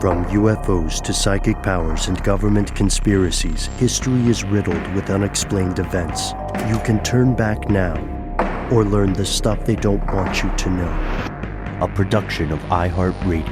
From UFOs to psychic powers and government conspiracies, history is riddled with unexplained events. You can turn back now or learn the stuff they don't want you to know. A production of iHeartRadio.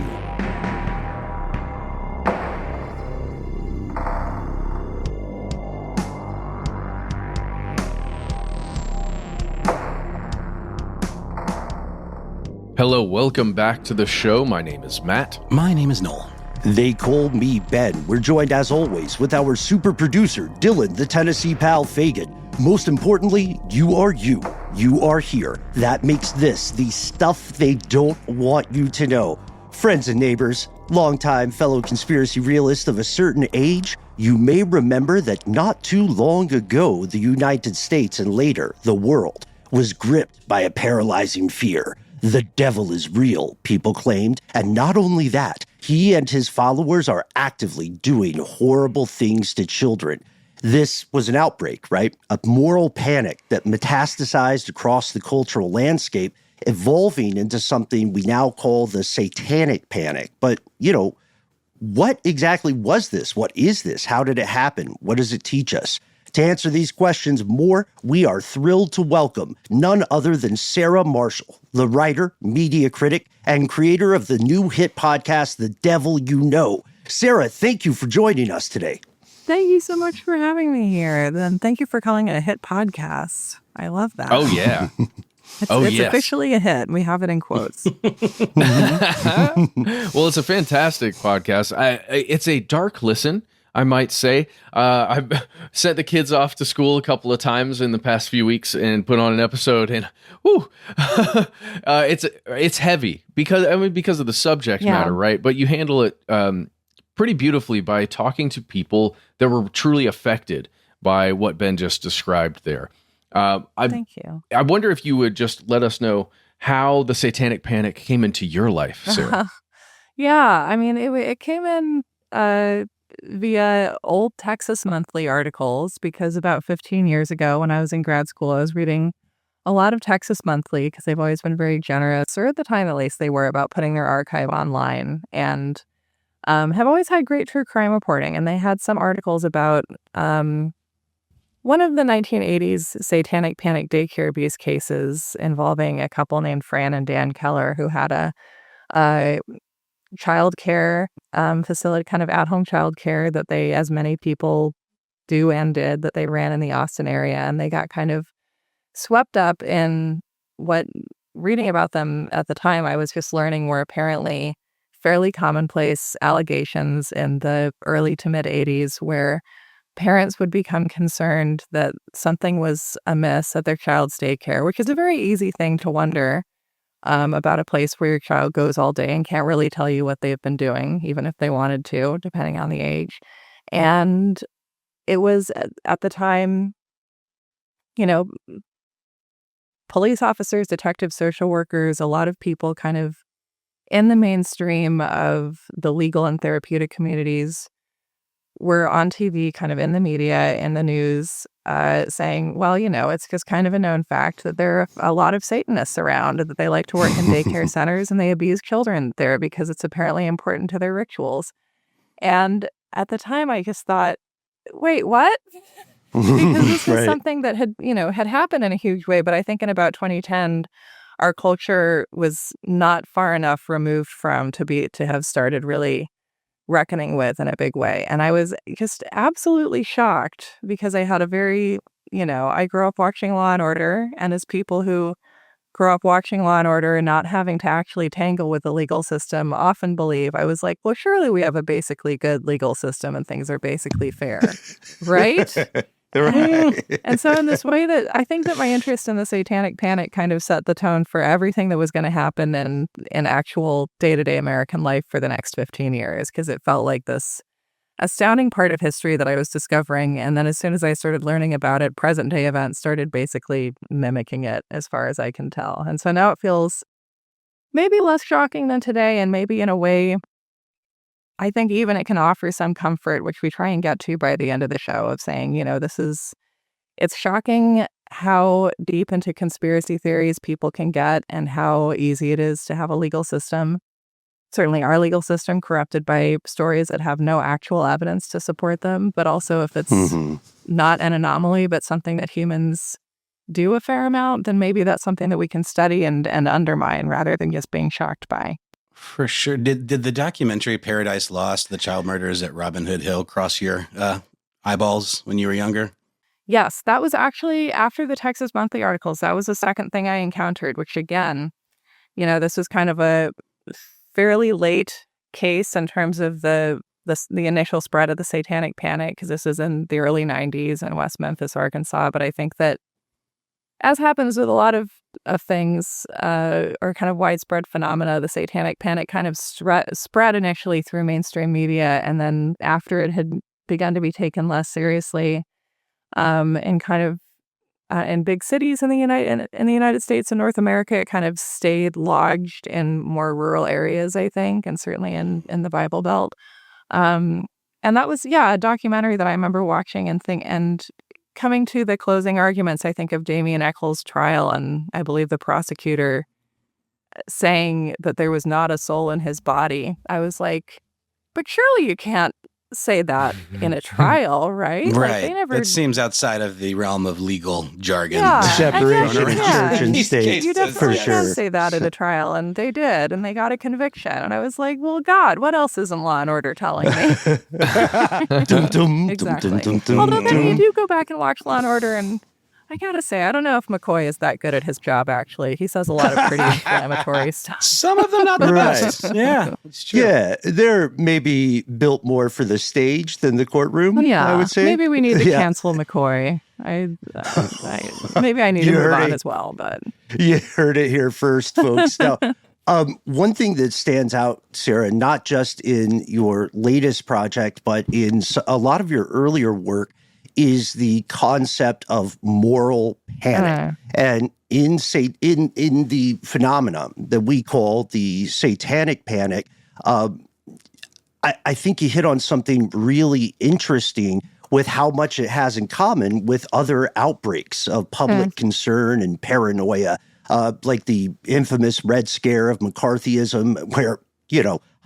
Hello, welcome back to the show. My name is Matt. My name is Noel. They call me Ben. We're joined as always with our super producer, Dylan, the Tennessee pal Fagan. Most importantly, you are you. You are here. That makes this the stuff they don't want you to know. Friends and neighbors, longtime fellow conspiracy realists of a certain age, you may remember that not too long ago, the United States and later the world was gripped by a paralyzing fear. The devil is real, people claimed, and not only that, he and his followers are actively doing horrible things to children. This was an outbreak, right? A moral panic that metastasized across the cultural landscape, evolving into something we now call the Satanic Panic. But, what exactly was this? What is this? How did it happen? What does it teach us? To answer these questions more, we are thrilled to welcome none other than Sarah Marshall, the writer, media critic, and creator of the new hit podcast, The Devil You Know. Sarah, thank you for joining us today. Thank you so much for having me here. Then thank you for calling it a hit podcast. I love that. Oh, yeah. It's yes. officially a hit. We have it in quotes. Well, it's a fantastic podcast. It's a dark listen, I might say. I've sent the kids off to school a couple of times in the past few weeks and put on an episode, and it's heavy because of the subject matter, right? But you handle it pretty beautifully by talking to people that were truly affected by what Ben just described there. Thank you. I wonder if you would just let us know how the Satanic Panic came into your life, Sarah. Yeah, I mean, it came in via old Texas Monthly articles, because about 15 years ago when I was in grad school, I was reading a lot of Texas Monthly because they've always been very generous, or at the time at least they were, about putting their archive online, and have always had great true crime reporting. And they had some articles about one of the 1980s Satanic Panic daycare abuse cases involving a couple named Fran and Dan Keller, who had a child care facility, kind of at-home child care that they, as many people do and did, that they ran in the Austin area. And they got kind of swept up in what, reading about them at the time, I was just learning were apparently fairly commonplace allegations in the early to mid 80s, where parents would become concerned that something was amiss at their child's daycare, which is a very easy thing to wonder about a place where your child goes all day and can't really tell you what they've been doing, even if they wanted to, depending on the age. And it was at the time, police officers, detectives, social workers, a lot of people kind of in the mainstream of the legal and therapeutic communities were on TV, kind of in the media, in the news, saying, well, it's just kind of a known fact that there are a lot of Satanists around, that they like to work in daycare centers and they abuse children there because it's apparently important to their rituals. And at the time, I just thought, wait, what? Because this was something that had happened in a huge way. But I think in about 2010, our culture was not far enough removed from to have started really reckoning with in a big way. And I was just absolutely shocked, because I had a very, I grew up watching Law and Order, and as people who grew up watching Law and Order and not having to actually tangle with the legal system often believe, I was like, well, surely we have a basically good legal system and things are basically fair, right? Right. And so in this way, that I think that my interest in the Satanic Panic kind of set the tone for everything that was going to happen in actual day-to-day American life for the next 15 years, because it felt like this astounding part of history that I was discovering. And then as soon as I started learning about it, present-day events started basically mimicking it, as far as I can tell. And so now it feels maybe less shocking than today, and maybe in a way, I think even it can offer some comfort, which we try and get to by the end of the show, of saying, it's shocking how deep into conspiracy theories people can get and how easy it is to have a legal system certainly our legal system corrupted by stories that have no actual evidence to support them, but also if it's not an anomaly, but something that humans do a fair amount, then maybe that's something that we can study and undermine rather than just being shocked by. For sure. Did the documentary Paradise Lost, the child murders at Robin Hood Hill, cross your eyeballs when you were younger? Yes, that was actually after the Texas Monthly articles. That was the second thing I encountered, which again, this was kind of a fairly late case in terms of the initial spread of the Satanic Panic, because this is in the early 90s in West Memphis, Arkansas. But I think that, as happens with a lot of things or kind of widespread phenomena, the Satanic Panic kind of spread initially through mainstream media, and then after it had begun to be taken less seriously and kind of in big cities in the United States and North America, it kind of stayed lodged in more rural areas, I think, and certainly in the Bible Belt. And that was, a documentary that I remember watching and coming to the closing arguments, I think, of Damien Eccles' trial, and I believe the prosecutor saying that there was not a soul in his body. I was like, but surely you can't say that in a trial, right? Right. Like, That seems outside of the realm of legal jargon. Yeah. Separation of church and state. You definitely for sure. can say that at a trial, and they did, and they got a conviction. And I was like, well, God, what else isn't Law and Order telling me? Exactly. Although then you do go back and watch Law and Order, and I gotta say, I don't know if McCoy is that good at his job, actually. He says a lot of pretty inflammatory stuff. Some of them not the best. Yeah, it's true. Yeah, they're maybe built more for the stage than the courtroom, I would say. Maybe we need to cancel McCoy. Maybe I need to move on as well, but... You heard it here first, folks. Now, one thing that stands out, Sarah, not just in your latest project, but in a lot of your earlier work, is the concept of moral panic. And in the phenomenon that we call the Satanic Panic, I think you hit on something really interesting with how much it has in common with other outbreaks of public concern and paranoia, like the infamous Red Scare of McCarthyism, where,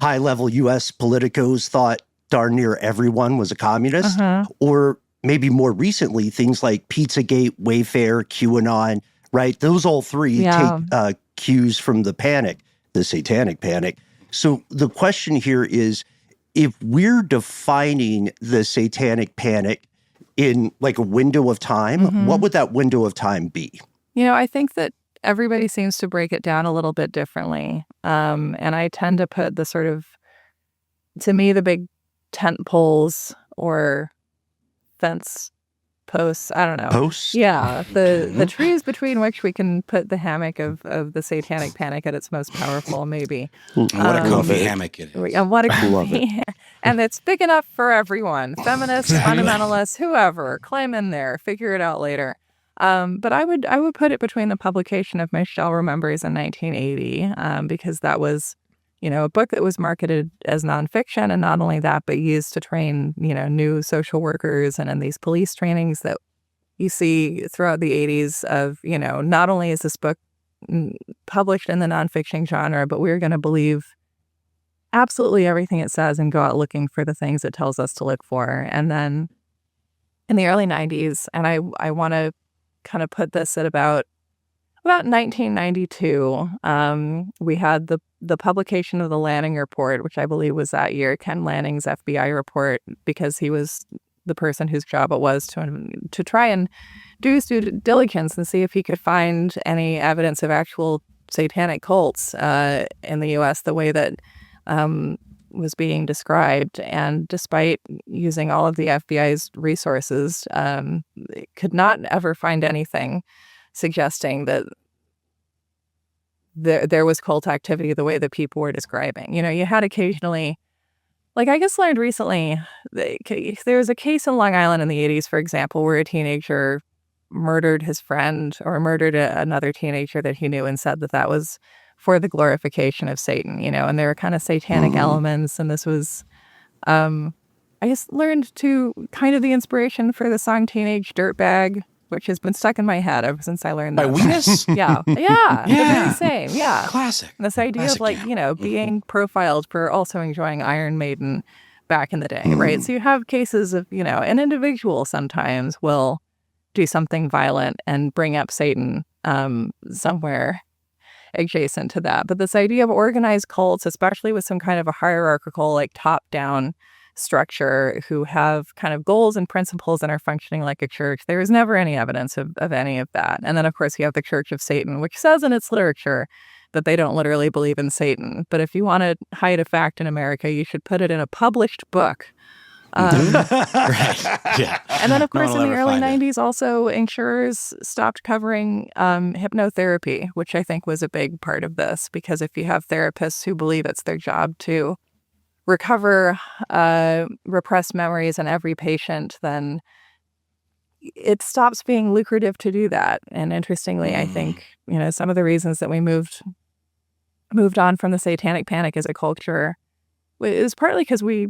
high-level U.S. politicos thought darn near everyone was a communist, or maybe more recently, things like Pizzagate, Wayfair, QAnon, right? Those all three take cues from the panic, the Satanic Panic. So the question here is, if we're defining the Satanic Panic in like a window of time, what would that window of time be? I think that everybody seems to break it down a little bit differently. And I tend to put the sort of, to me, the big tent poles or fence posts, I don't know. Posts? Yeah, the trees between which we can put the hammock of the Satanic Panic at its most powerful, maybe. What a comfy hammock it is. And what a comfy and it's big enough for everyone. Feminists, fundamentalists, whoever. Climb in there. Figure it out later. But I would put it between the publication of Michelle Remembers in 1980, because that was a book that was marketed as nonfiction, and not only that, but used to train, new social workers, and in these police trainings that you see throughout the 80s of, not only is this book published in the nonfiction genre, but we're going to believe absolutely everything it says and go out looking for the things it tells us to look for. And then in the early 90s, and I want to kind of put this at about 1992, we had the publication of the Lanning report, which I believe was that year, Ken Lanning's FBI report, because he was the person whose job it was to try and do his due diligence and see if he could find any evidence of actual satanic cults in the U.S. the way that was being described. And despite using all of the FBI's resources, could not ever find anything suggesting that there was cult activity the way that people were describing. You had occasionally, like I just learned recently, there was a case in Long Island in the 80s, for example, where a teenager murdered his friend or murdered another teenager that he knew and said that was for the glorification of Satan, and there were kind of satanic elements. And this was, I just learned to kind of the inspiration for the song Teenage Dirtbag which has been stuck in my head ever since I learned that. By Wheatus? Yeah. The very same. Yeah. Classic. And this idea of like, being profiled for also enjoying Iron Maiden back in the day, right? So you have cases of, an individual sometimes will do something violent and bring up Satan somewhere adjacent to that. But this idea of organized cults, especially with some kind of a hierarchical, like top-down structure who have kind of goals and principles and are functioning like a church, there is never any evidence of any of that. And then, of course, you have the Church of Satan, which says in its literature that they don't literally believe in Satan. But if you want to hide a fact in America, you should put it in a published book. Right. Yeah. And then, of course, No one in will the ever early find it. 90s, also insurers stopped covering hypnotherapy, which I think was a big part of this, because if you have therapists who believe it's their job to recover repressed memories in every patient, then it stops being lucrative to do that. And interestingly, I think, some of the reasons that we moved on from the Satanic Panic as a culture is partly because we,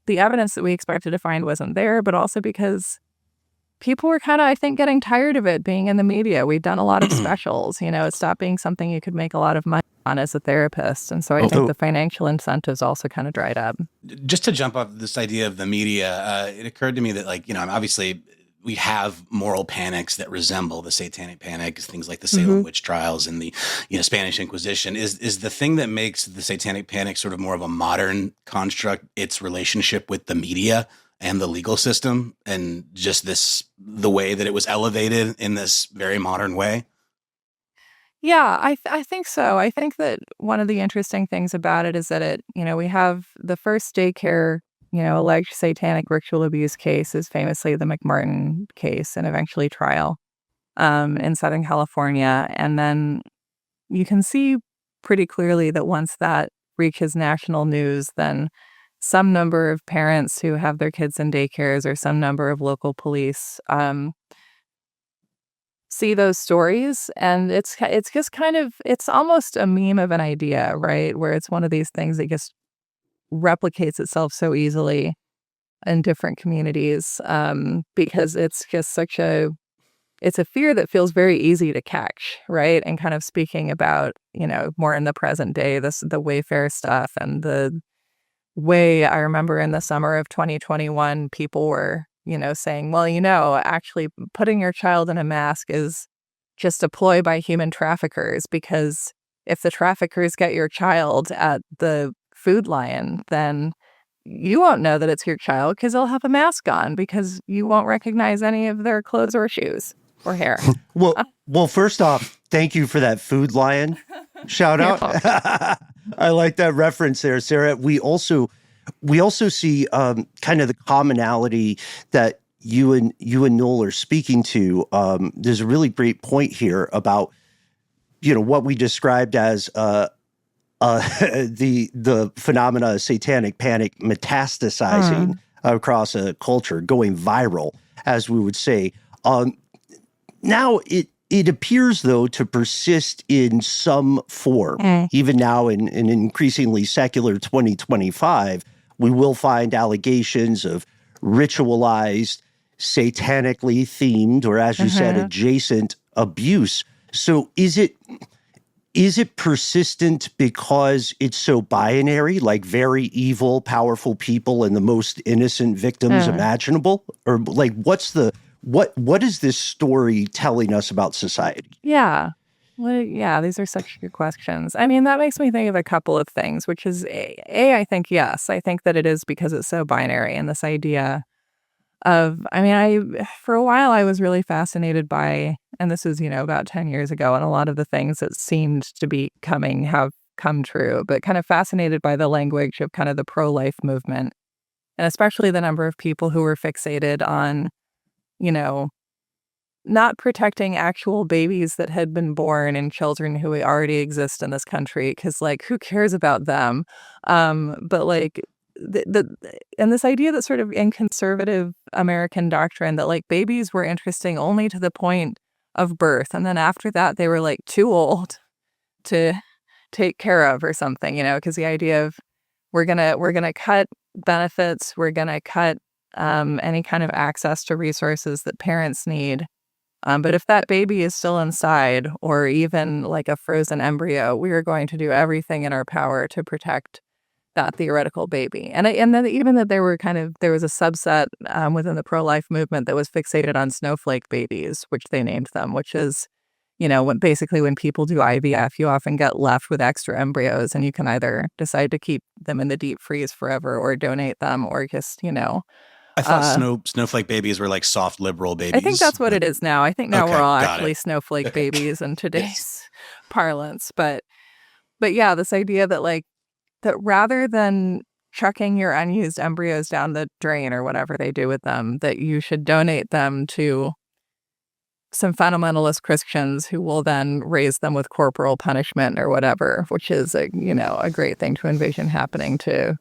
the evidence that we expected to find wasn't there, but also because people were kind of, I think, getting tired of it being in the media. We've done a lot of specials, it stopped being something you could make a lot of money on as a therapist. And so I think the financial incentives also kind of dried up. Just to jump off this idea of the media, it occurred to me that, obviously we have moral panics that resemble the Satanic Panic, things like the Salem witch trials and the Spanish Inquisition. Is the thing that makes the Satanic Panic sort of more of a modern construct its relationship with the media and the legal system, and just the way that it was elevated in this very modern way? Yeah, I think so. I think that one of the interesting things about it is that it, we have the first daycare, alleged satanic ritual abuse case is famously the McMartin case and eventually trial in Southern California. And then you can see pretty clearly that once that reaches national news, then some number of parents who have their kids in daycares or some number of local police see those stories, and it's just kind of, it's almost a meme of an idea, right? Where it's one of these things that just replicates itself so easily in different communities because it's just it's a fear that feels very easy to catch, right? And kind of speaking about, more in the present day, the Wayfair stuff and the way I remember in the summer of 2021, people were saying, well, actually putting your child in a mask is just a ploy by human traffickers, because if the traffickers get your child at the Food Lion, then you won't know that it's your child because they'll have a mask on, because you won't recognize any of their clothes or shoes or hair. Well, first off, thank you for that Food Lion shout out. I like that reference there, Sarah. We also see kind of the commonality that you and Noel are speaking to. There's a really great point here about what we described as the phenomena of Satanic Panic metastasizing across a culture, going viral, as we would say. Now it appears, though, to persist in some form. Even now in an increasingly secular 2025, we will find allegations of ritualized, satanically themed, or as you said, adjacent abuse. So is it persistent because it's so binary, like very evil, powerful people and the most innocent victims imaginable? Or like what is this story telling us about society? Yeah. Well, yeah, these are such good questions. I mean, that makes me think of a couple of things, which is I think, yes, I think that it is because it's so binary, and this idea of, for a while I was really fascinated by, and this was, about 10 years ago, and a lot of the things that seemed to be coming have come true, but kind of fascinated by the language of kind of the pro-life movement, and especially the number of people who were fixated on, not protecting actual babies that had been born and children who already exist in this country, because, like, who cares about them? But, like, and this idea that sort of in conservative American doctrine that, like, babies were interesting only to the point of birth, and then after that they were, like, too old to take care of or something, because the idea of we're gonna cut benefits, we're gonna cut any kind of access to resources that parents need But if that baby is still inside, or even like a frozen embryo, we are going to do everything in our power to protect that theoretical baby. And then even that there was a subset within the pro-life movement that was fixated on snowflake babies, which they named them, which is, when people do IVF, you often get left with extra embryos, and you can either decide to keep them in the deep freeze forever or donate them, or just, I thought snowflake babies were like soft liberal babies. I think that's what it is now. I think now we're all actually it. snowflake babies in today's parlance. But yeah, this idea that that rather than chucking your unused embryos down the drain or whatever they do with them, that you should donate them to some fundamentalist Christians who will then raise them with corporal punishment or whatever, which is a great thing to envision happening to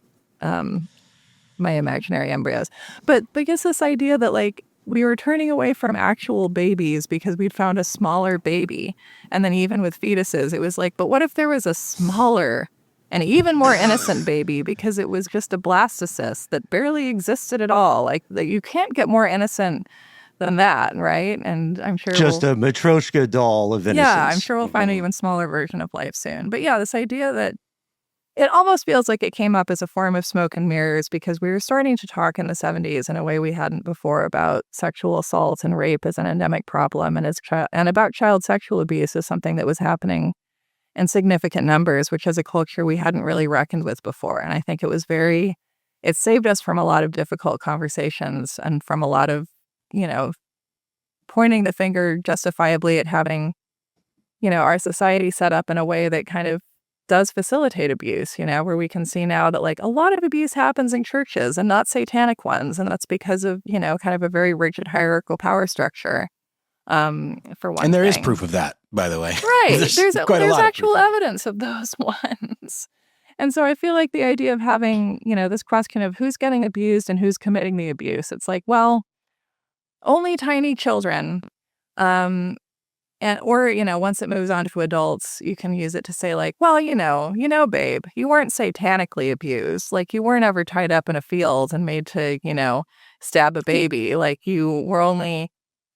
my imaginary embryos. But it's this idea that we were turning away from actual babies because we'd found a smaller baby. And then even with fetuses, it was but what if there was a smaller and even more innocent baby, because it was just a blastocyst that barely existed at all? That you can't get more innocent than that, right? And I'm sure just a Matryoshka doll of innocence. Yeah, I'm sure we'll find an even smaller version of life soon. But yeah, this idea that it almost feels like it came up as a form of smoke and mirrors, because we were starting to talk in the 70s in a way we hadn't before about sexual assault and rape as an endemic problem, and about child sexual abuse as something that was happening in significant numbers, which as a culture we hadn't really reckoned with before. And I think it saved us from a lot of difficult conversations and from a lot of, pointing the finger justifiably at having, our society set up in a way that kind of does facilitate abuse, where we can see now that a lot of abuse happens in churches and not satanic ones. And that's because of, kind of a very rigid hierarchical power structure. For one And there thing. is proof of that, by the way. Right. there's actual proof. evidence of those ones. And so I feel like the idea of having, this question of who's getting abused and who's committing the abuse, it's only tiny children. Or once it moves on to adults, you can use it to say babe, you weren't satanically abused. You weren't ever tied up in a field and made to, stab a baby.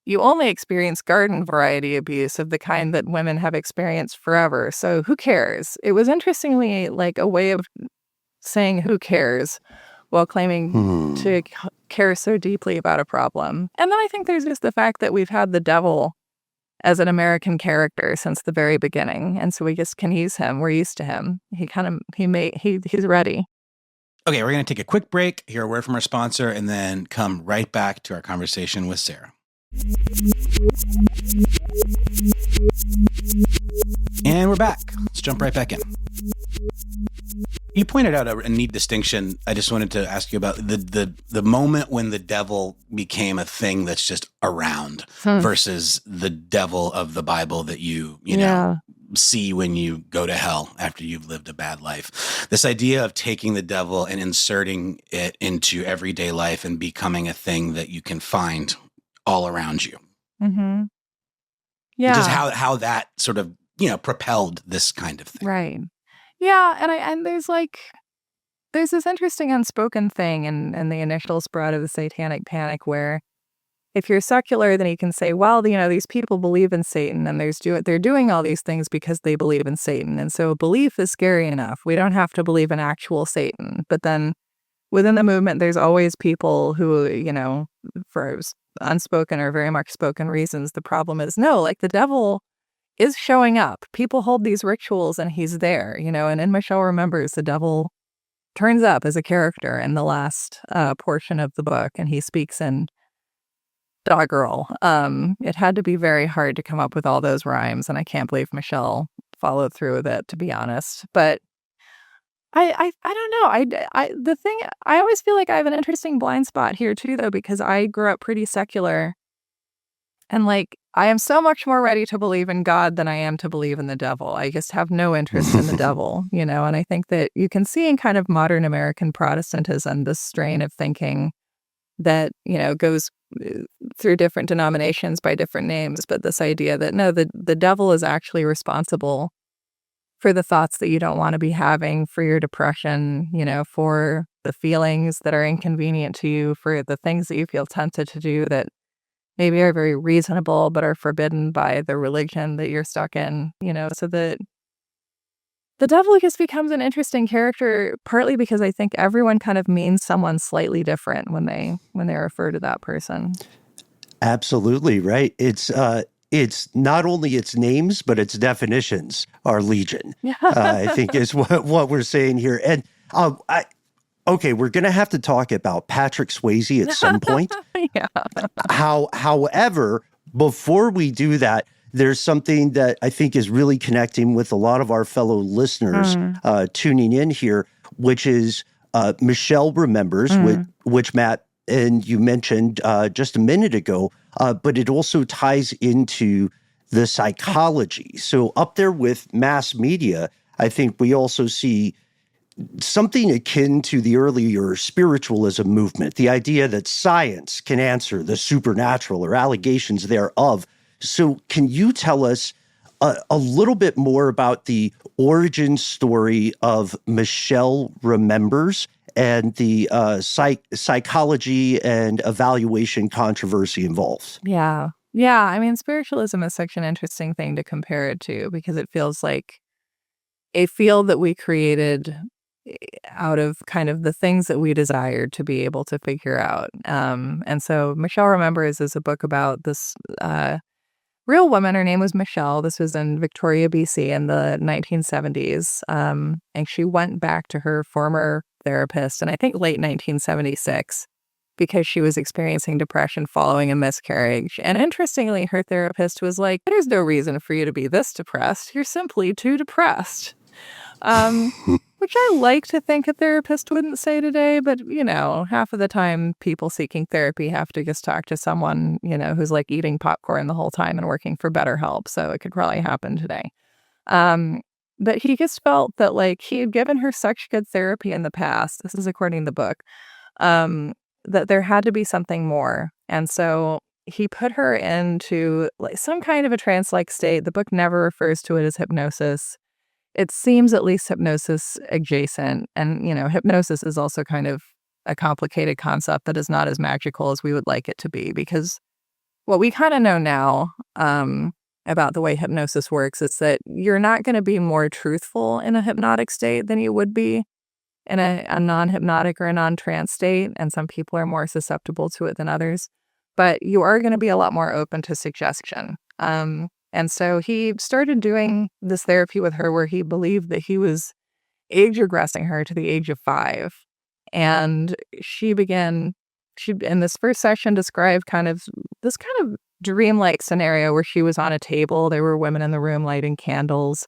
You only experience garden variety abuse of the kind that women have experienced forever. So who cares? It was interestingly a way of saying who cares while claiming to care so deeply about a problem. And then I think there's just the fact that we've had the devil as an American character since the very beginning. And so we just can use him. We're used to him. He's ready. Okay, we're going to take a quick break, hear a word from our sponsor, and then come right back to our conversation with Sarah. And we're back. Let's jump right back in. You pointed out a neat distinction. I just wanted to ask you about the moment when the devil became a thing that's just around versus the devil of the Bible that you know see when you go to hell after you've lived a bad life. This idea of taking the devil and inserting it into everyday life and becoming a thing that you can find all around you. Mm-hmm. Yeah. Just how that sort of, propelled this kind of thing. Right. Yeah. And there's this interesting unspoken thing in the initial spread of the Satanic Panic where if you're secular, then you can say, well, these people believe in Satan and they're doing all these things because they believe in Satan. And so belief is scary enough. We don't have to believe in actual Satan. But then within the movement, there's always people who, for unspoken or very much spoken reasons, the problem is no, the devil is showing up. People hold these rituals and he's there, and in Michelle Remembers, the devil turns up as a character in the last portion of the book, and he speaks in doggerel. It had to be very hard to come up with all those rhymes, and I can't believe Michelle followed through with it, to be honest. But I don't know. I always feel like I have an interesting blind spot here too, though, because I grew up pretty secular, and I am so much more ready to believe in God than I am to believe in the devil. I just have no interest in the devil, and I think that you can see in kind of modern American Protestantism this strain of thinking that, goes through different denominations by different names, but this idea that no, the devil is actually responsible for the thoughts that you don't want to be having, for your depression, for the feelings that are inconvenient to you, for the things that you feel tempted to do that maybe are very reasonable but are forbidden by the religion that you're stuck in, so that the devil just becomes an interesting character, partly because I think everyone kind of means someone slightly different when they refer to that person. Absolutely right. It's not only its names, but its definitions are legion. I think is what we're saying here. And okay, we're going to have to talk about Patrick Swayze at some point. Yeah. However, before we do that, there's something that I think is really connecting with a lot of our fellow listeners tuning in here, which is Michelle Remembers, which Matt and you mentioned just a minute ago, but it also ties into the psychology. So up there with mass media, I think we also see something akin to the earlier spiritualism movement, the idea that science can answer the supernatural or allegations thereof. So can you tell us a little bit more about the origin story of Michelle Remembers and the psychology and evaluation controversy involved? Yeah. Yeah. I mean, spiritualism is such an interesting thing to compare it to because it feels like a field that we created out of kind of the things that we desired to be able to figure out. And so Michelle Remembers is a book about this real woman. Her name was Michelle. This was in Victoria, BC in the 1970s. And she went back to her former therapist in, I think, late 1976 because she was experiencing depression following a miscarriage. And interestingly, her therapist was like, there's no reason for you to be this depressed. You're simply too depressed. Which I like to think a therapist wouldn't say today, but, half of the time people seeking therapy have to just talk to someone, who's like eating popcorn the whole time and working for BetterHelp. So it could probably happen today. But he just felt that like he had given her such good therapy in the past. This is according to the book, that there had to be something more. And so he put her into like some kind of a trance-like state. The book never refers to it as hypnosis. It seems at least hypnosis adjacent. And, hypnosis is also kind of a complicated concept that is not as magical as we would like it to be, because what we kind of know now about the way hypnosis works is that you're not going to be more truthful in a hypnotic state than you would be in a non-hypnotic or a non-trance state. And some people are more susceptible to it than others. But you are going to be a lot more open to suggestion. And so he started doing this therapy with her where he believed that he was age regressing her to the age of 5. And she in this first session, described this kind of dreamlike scenario where she was on a table. There were women in the room lighting candles.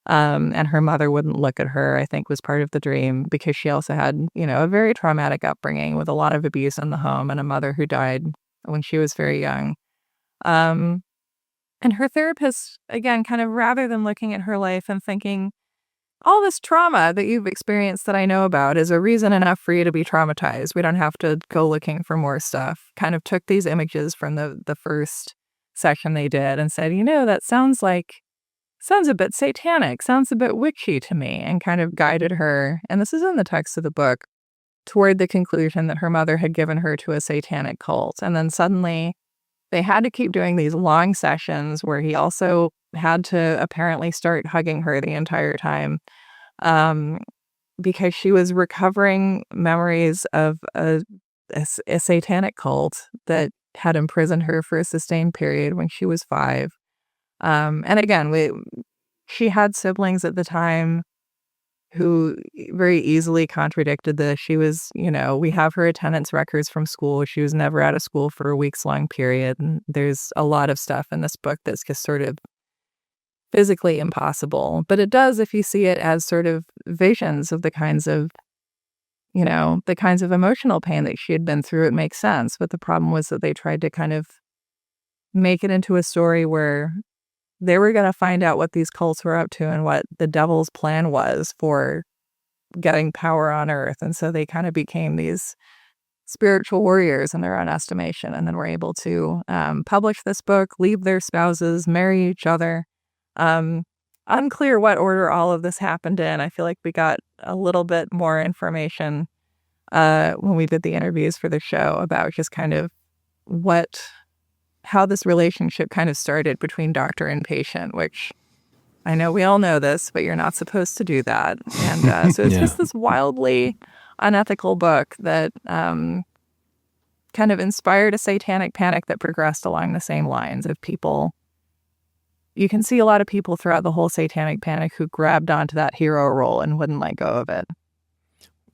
And her mother wouldn't look at her, I think was part of the dream, because she also had, a very traumatic upbringing with a lot of abuse in the home and a mother who died when she was very young. And her therapist, again, kind of rather than looking at her life and thinking, all this trauma that you've experienced that I know about is a reason enough for you to be traumatized. We don't have to go looking for more stuff. Kind of took these images from the first session they did and said, that sounds a bit satanic, sounds a bit witchy to me, and kind of guided her. And this is in the text of the book, toward the conclusion that her mother had given her to a satanic cult. And then suddenly they had to keep doing these long sessions where he also had to apparently start hugging her the entire time because she was recovering memories of a satanic cult that had imprisoned her for a sustained period when she was 5. And again, she had siblings at the time who very easily contradicted this. She was, we have her attendance records from school. She was never out of school for a weeks-long period. And there's a lot of stuff in this book that's just sort of physically impossible. But it does, if you see it as sort of visions of the kinds of emotional pain that she had been through, it makes sense. But the problem was that they tried to kind of make it into a story where they were going to find out what these cults were up to and what the devil's plan was for getting power on Earth. And so they kind of became these spiritual warriors in their own estimation, and then were able to publish this book, leave their spouses, marry each other. Unclear what order all of this happened in. I feel like we got a little bit more information when we did the interviews for the show about just kind of what how this relationship kind of started between doctor and patient, which I know we all know this, but you're not supposed to do that. And so it's just this wildly unethical book that kind of inspired a satanic panic that progressed along the same lines of people. You can see a lot of people throughout the whole satanic panic who grabbed onto that hero role and wouldn't let go of it.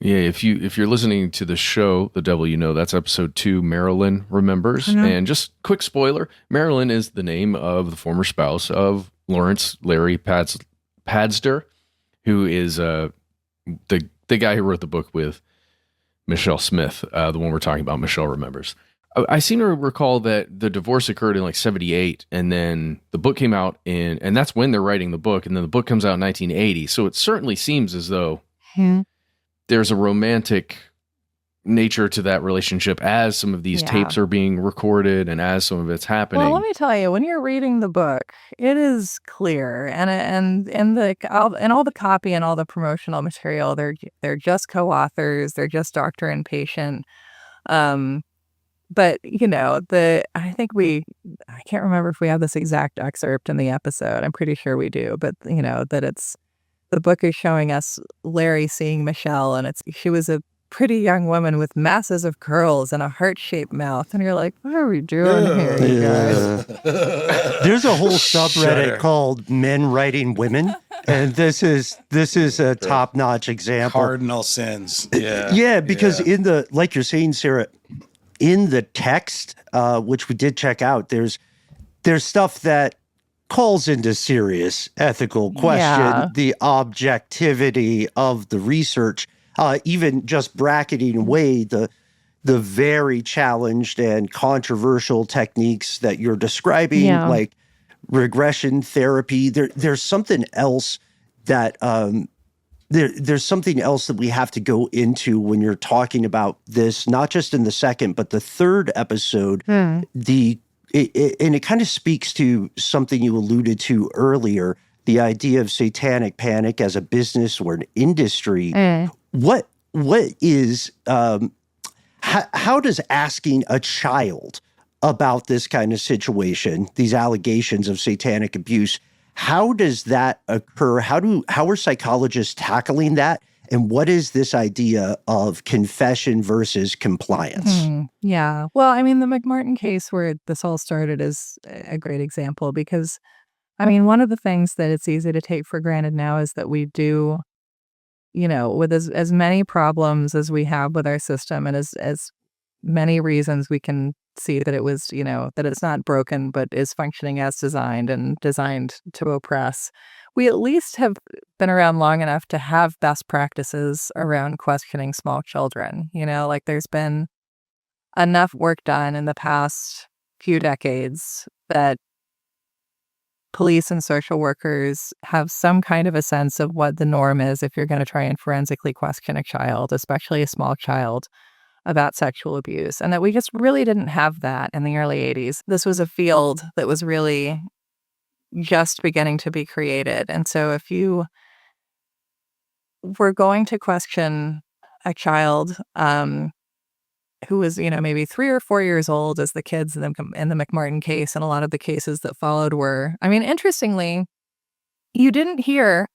Yeah, if you're listening to the show, The Devil You Know, that's episode 2, Marilyn Remembers. Mm-hmm. And just quick spoiler, Marilyn is the name of the former spouse of Lawrence Larry Padster, who is the guy who wrote the book with Michelle Smith, the one we're talking about, Michelle Remembers. I seem to recall that the divorce occurred in like 78, and then the book came out and that's when they're writing the book, and then the book comes out in 1980. So it certainly seems as though there's a romantic nature to that relationship as some of these tapes are being recorded and as some of it's happening. Well, let me tell you, when you're reading the book, it is clear, and in all the copy and all the promotional material, they're just co-authors, they're just doctor and patient. But I can't remember if we have this exact excerpt in the episode. I'm pretty sure we do, but that the book is showing us Larry seeing Michelle, and she was a pretty young woman with masses of curls and a heart-shaped mouth. And you're like, what are we doing here, you guys? There's a whole subreddit called Men Writing Women. And this is a top-notch example. Cardinal sins. Yeah. Yeah, because like you're saying, Sarah, in the text, which we did check out, there's stuff that calls into serious ethical question, the objectivity of the research, even just bracketing away the very challenged and controversial techniques that you're describing, like regression therapy. There's something else that there's something else that we have to go into when you're talking about this, not just in the second, but the third episode. And it kind of speaks to something you alluded to earlier, the idea of satanic panic as a business or an industry. What is how does asking a child about this kind of situation, these allegations of satanic abuse, how does that occur? How are psychologists tackling that? And what is this idea of confession versus compliance? Yeah. Well, I mean, the McMartin case where this all started is a great example because, I mean, one of the things that it's easy to take for granted now is that we do, with as many problems as we have with our system and as many reasons we can see that it was, that it's not broken, but is functioning as designed and designed to oppress. We at least have been around long enough to have best practices around questioning small children. Like there's been enough work done in the past few decades that police and social workers have some kind of a sense of what the norm is if you're going to try and forensically question a child, especially a small child, about sexual abuse. And that we just really didn't have that in the early 80s. This was a field that was really just beginning to be created. And so if you were going to question a child who was, maybe 3 or 4 years old, as the kids in the McMartin case and a lot of the cases that followed were, I mean, interestingly, you didn't hear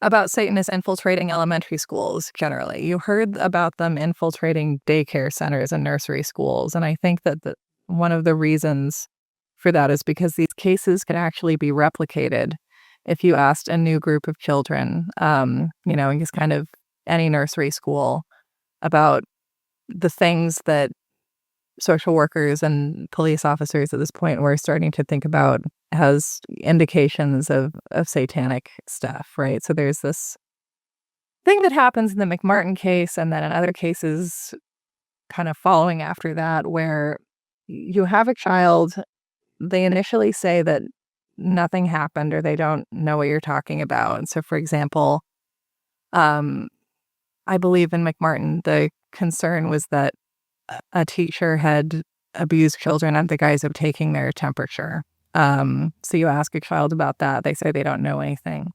about Satanists infiltrating elementary schools generally. You heard about them infiltrating daycare centers and nursery schools. And I think that one of the reasons for that is because these cases can actually be replicated if you asked a new group of children, in just kind of any nursery school about the things that social workers and police officers at this point were starting to think about as indications of satanic stuff, right? So there's this thing that happens in the McMartin case and then in other cases kind of following after that where you have a child. They initially say that nothing happened or they don't know what you're talking about. And so, for example, I believe in McMartin, the concern was that a teacher had abused children under the guise of taking their temperature. So you ask a child about that. They say they don't know anything.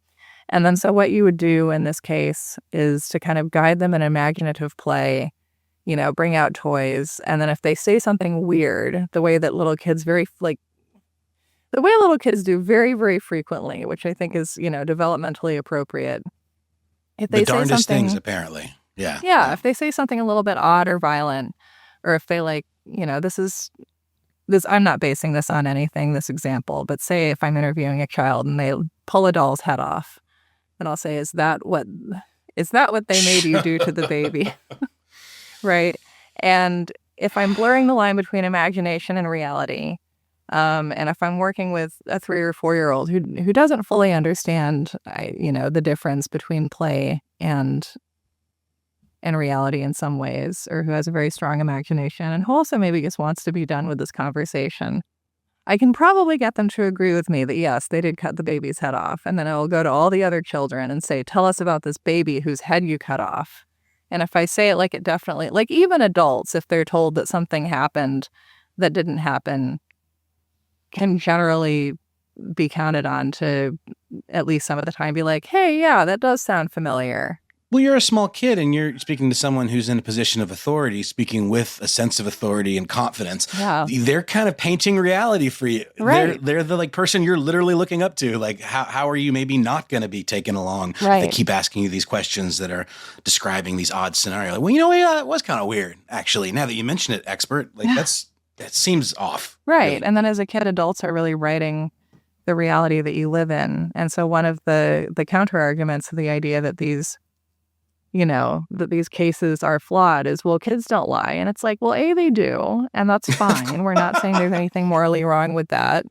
And then so what you would do in this case is to kind of guide them in imaginative play bring out toys. And then if they say something weird, the way that little kids the way little kids do very, very frequently, which I think is, developmentally appropriate. If they The say darndest something, things, apparently. Yeah. yeah, if they say something a little bit odd or violent, or if they this, I'm not basing this on anything, this example, but say if I'm interviewing a child and they pull a doll's head off, then I'll say, is that what they made you do to the baby? Right. And if I'm blurring the line between imagination and reality, and if I'm working with a 3 or 4-year-old who doesn't fully understand, the difference between play and reality in some ways, or who has a very strong imagination and who also maybe just wants to be done with this conversation, I can probably get them to agree with me that, yes, they did cut the baby's head off. And then I'll go to all the other children and say, tell us about this baby whose head you cut off. And if I say it like it definitely, like even adults, if they're told that something happened that didn't happen, can generally be counted on to at least some of the time be like, hey, yeah, that does sound familiar. Well, you're a small kid and you're speaking to someone who's in a position of authority, speaking with a sense of authority and confidence. Yeah. They're kind of painting reality for you. Right. They're the person you're literally looking up to. Like, how are you maybe not going to be taken along? Right. They keep asking you these questions that are describing these odd scenarios. Like, well, yeah, it was kind of weird, actually. Now that you mention it, expert, like that seems off. Right. Really. And then as a kid, adults are really writing the reality that you live in. And so one of the counter arguments to the idea that these cases are flawed is, well, kids don't lie. And it's like, well, they do. And that's fine. We're not saying there's anything morally wrong with that.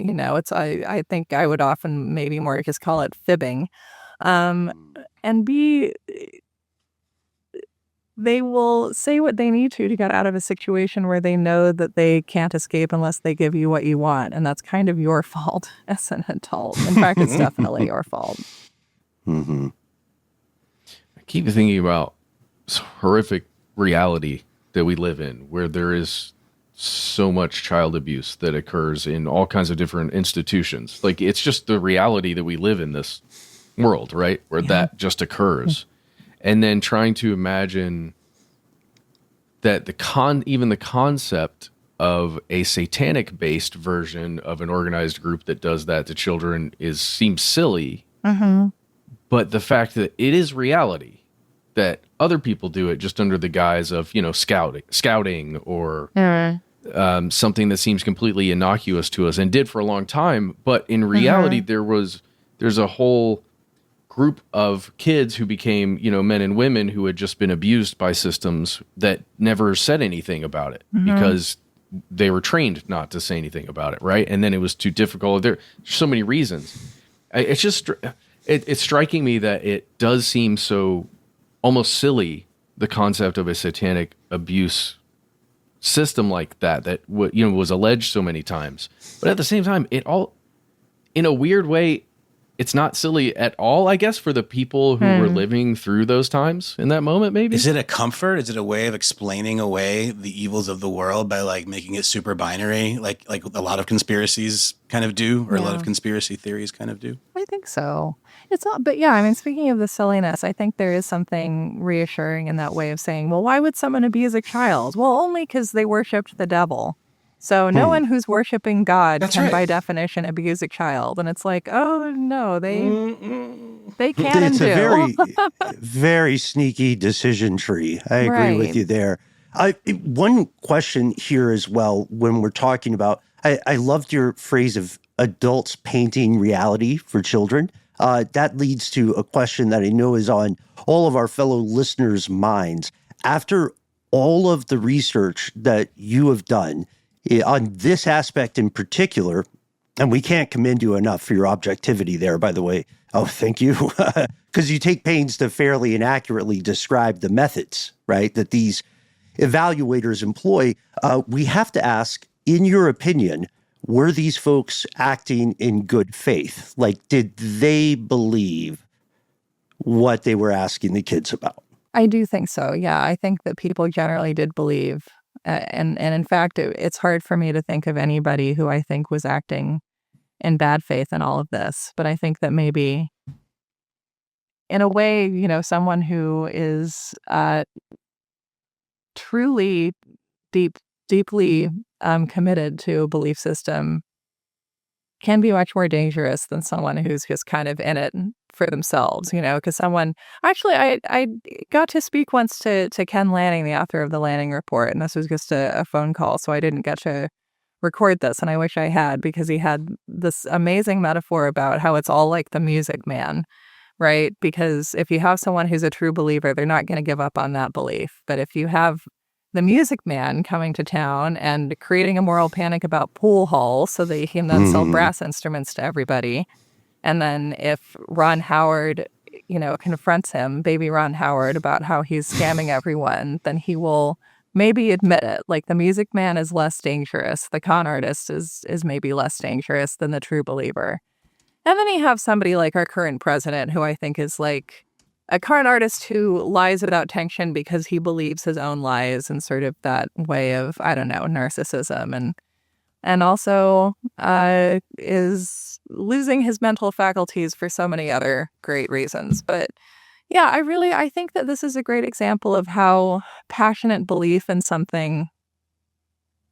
I think I would often maybe more just call it fibbing. And B, they will say what they need to get out of a situation where they know that they can't escape unless they give you what you want. And that's kind of your fault as an adult. In fact, it's definitely your fault. Mm-hmm. I keep thinking about this horrific reality that we live in, where there is so much child abuse that occurs in all kinds of different institutions. Like, it's just the reality that we live in this world, right? Where that just occurs. And then trying to imagine that even the concept of a satanic-based version of an organized group that does that to children seems silly. Mm-hmm. But the fact that it is reality, that other people do it just under the guise of, scouting or something that seems completely innocuous to us and did for a long time. But in reality, there's a whole group of kids who became, men and women who had just been abused by systems that never said anything about it because they were trained not to say anything about it. Right. And then it was too difficult. There's so many reasons. It's striking me that it does seem so almost silly, the concept of a satanic abuse system like that was alleged so many times. But at the same time, it all, in a weird way, it's not silly at all, I guess, for the people who were living through those times in that moment, maybe. Is it a comfort? Is it a way of explaining away the evils of the world by making it super binary, like a lot of conspiracies kind of do, or a lot of conspiracy theories kind of do? I think so. It's not, but yeah, I mean, speaking of the silliness, I think there is something reassuring in that way of saying, well, why would someone abuse a child? Well, only because they worshipped the devil. So no one who's worshiping God can, by definition, abuse a child. And it's like, oh, no, they can and do. It's a very, very sneaky decision tree. I agree with you there. One question here as well, when we're talking about, I loved your phrase of adults painting reality for children. That leads to a question that I know is on all of our fellow listeners' minds. After all of the research that you have done on this aspect in particular, and we can't commend you enough for your objectivity there, by the way. Oh, thank you. Because you take pains to fairly and accurately describe the methods, right, that these evaluators employ. We have to ask, in your opinion, were these folks acting in good faith? Like, did they believe what they were asking the kids about? I do think so. Yeah, I think that people generally did believe. And in fact, it's hard for me to think of anybody who I think was acting in bad faith in all of this. But I think that maybe, in a way, someone who is truly deeply committed to a belief system can be much more dangerous than someone who's just kind of in it for themselves, because actually, I got to speak once to Ken Lanning, the author of the Lanning Report, and this was just a phone call, so I didn't get to record this, and I wish I had, because he had this amazing metaphor about how it's all like the Music Man, right? Because if you have someone who's a true believer, they're not going to give up on that belief. But if you have the Music Man coming to town and creating a moral panic about pool halls so that he can then sell brass instruments to everybody, and then if Ron Howard, confronts him, baby Ron Howard, about how he's scamming everyone, then he will maybe admit it. Like, the Music Man is less dangerous. The con artist is maybe less dangerous than the true believer. And then you have somebody like our current president, who I think is like a con artist who lies without tension because he believes his own lies, and sort of that way of, I don't know, narcissism, and also is losing his mental faculties for so many other great reasons. But yeah, I think that this is a great example of how passionate belief in something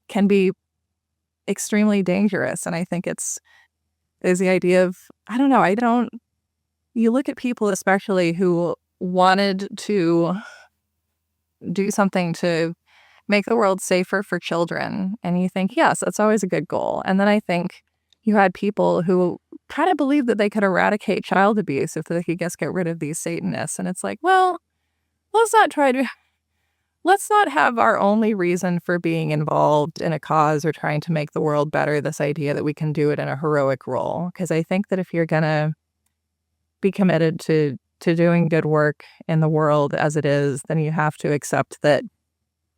can be extremely dangerous. And I think there's the idea of, I don't know, you look at people especially who wanted to do something to make the world safer for children, and you think, yes, that's always a good goal. And then I think you had people who kind of believed that they could eradicate child abuse if they could just get rid of these Satanists. And it's like, well, let's not have our only reason for being involved in a cause or trying to make the world better this idea that we can do it in a heroic role. Because I think that if you're going to be committed to doing good work in the world as it is, then you have to accept that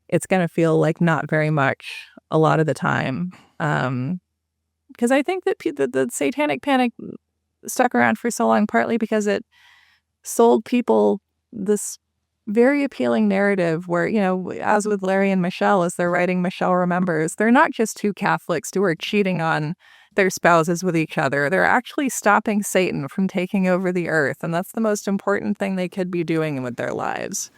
it's going to feel like not very much a lot of the time. Because I think that the Satanic Panic stuck around for so long, partly because it sold people this very appealing narrative where, as with Larry and Michelle, as they're writing Michelle Remembers, they're not just two Catholics who are cheating on their spouses with each other. They're actually stopping Satan from taking over the earth. And that's the most important thing they could be doing with their lives.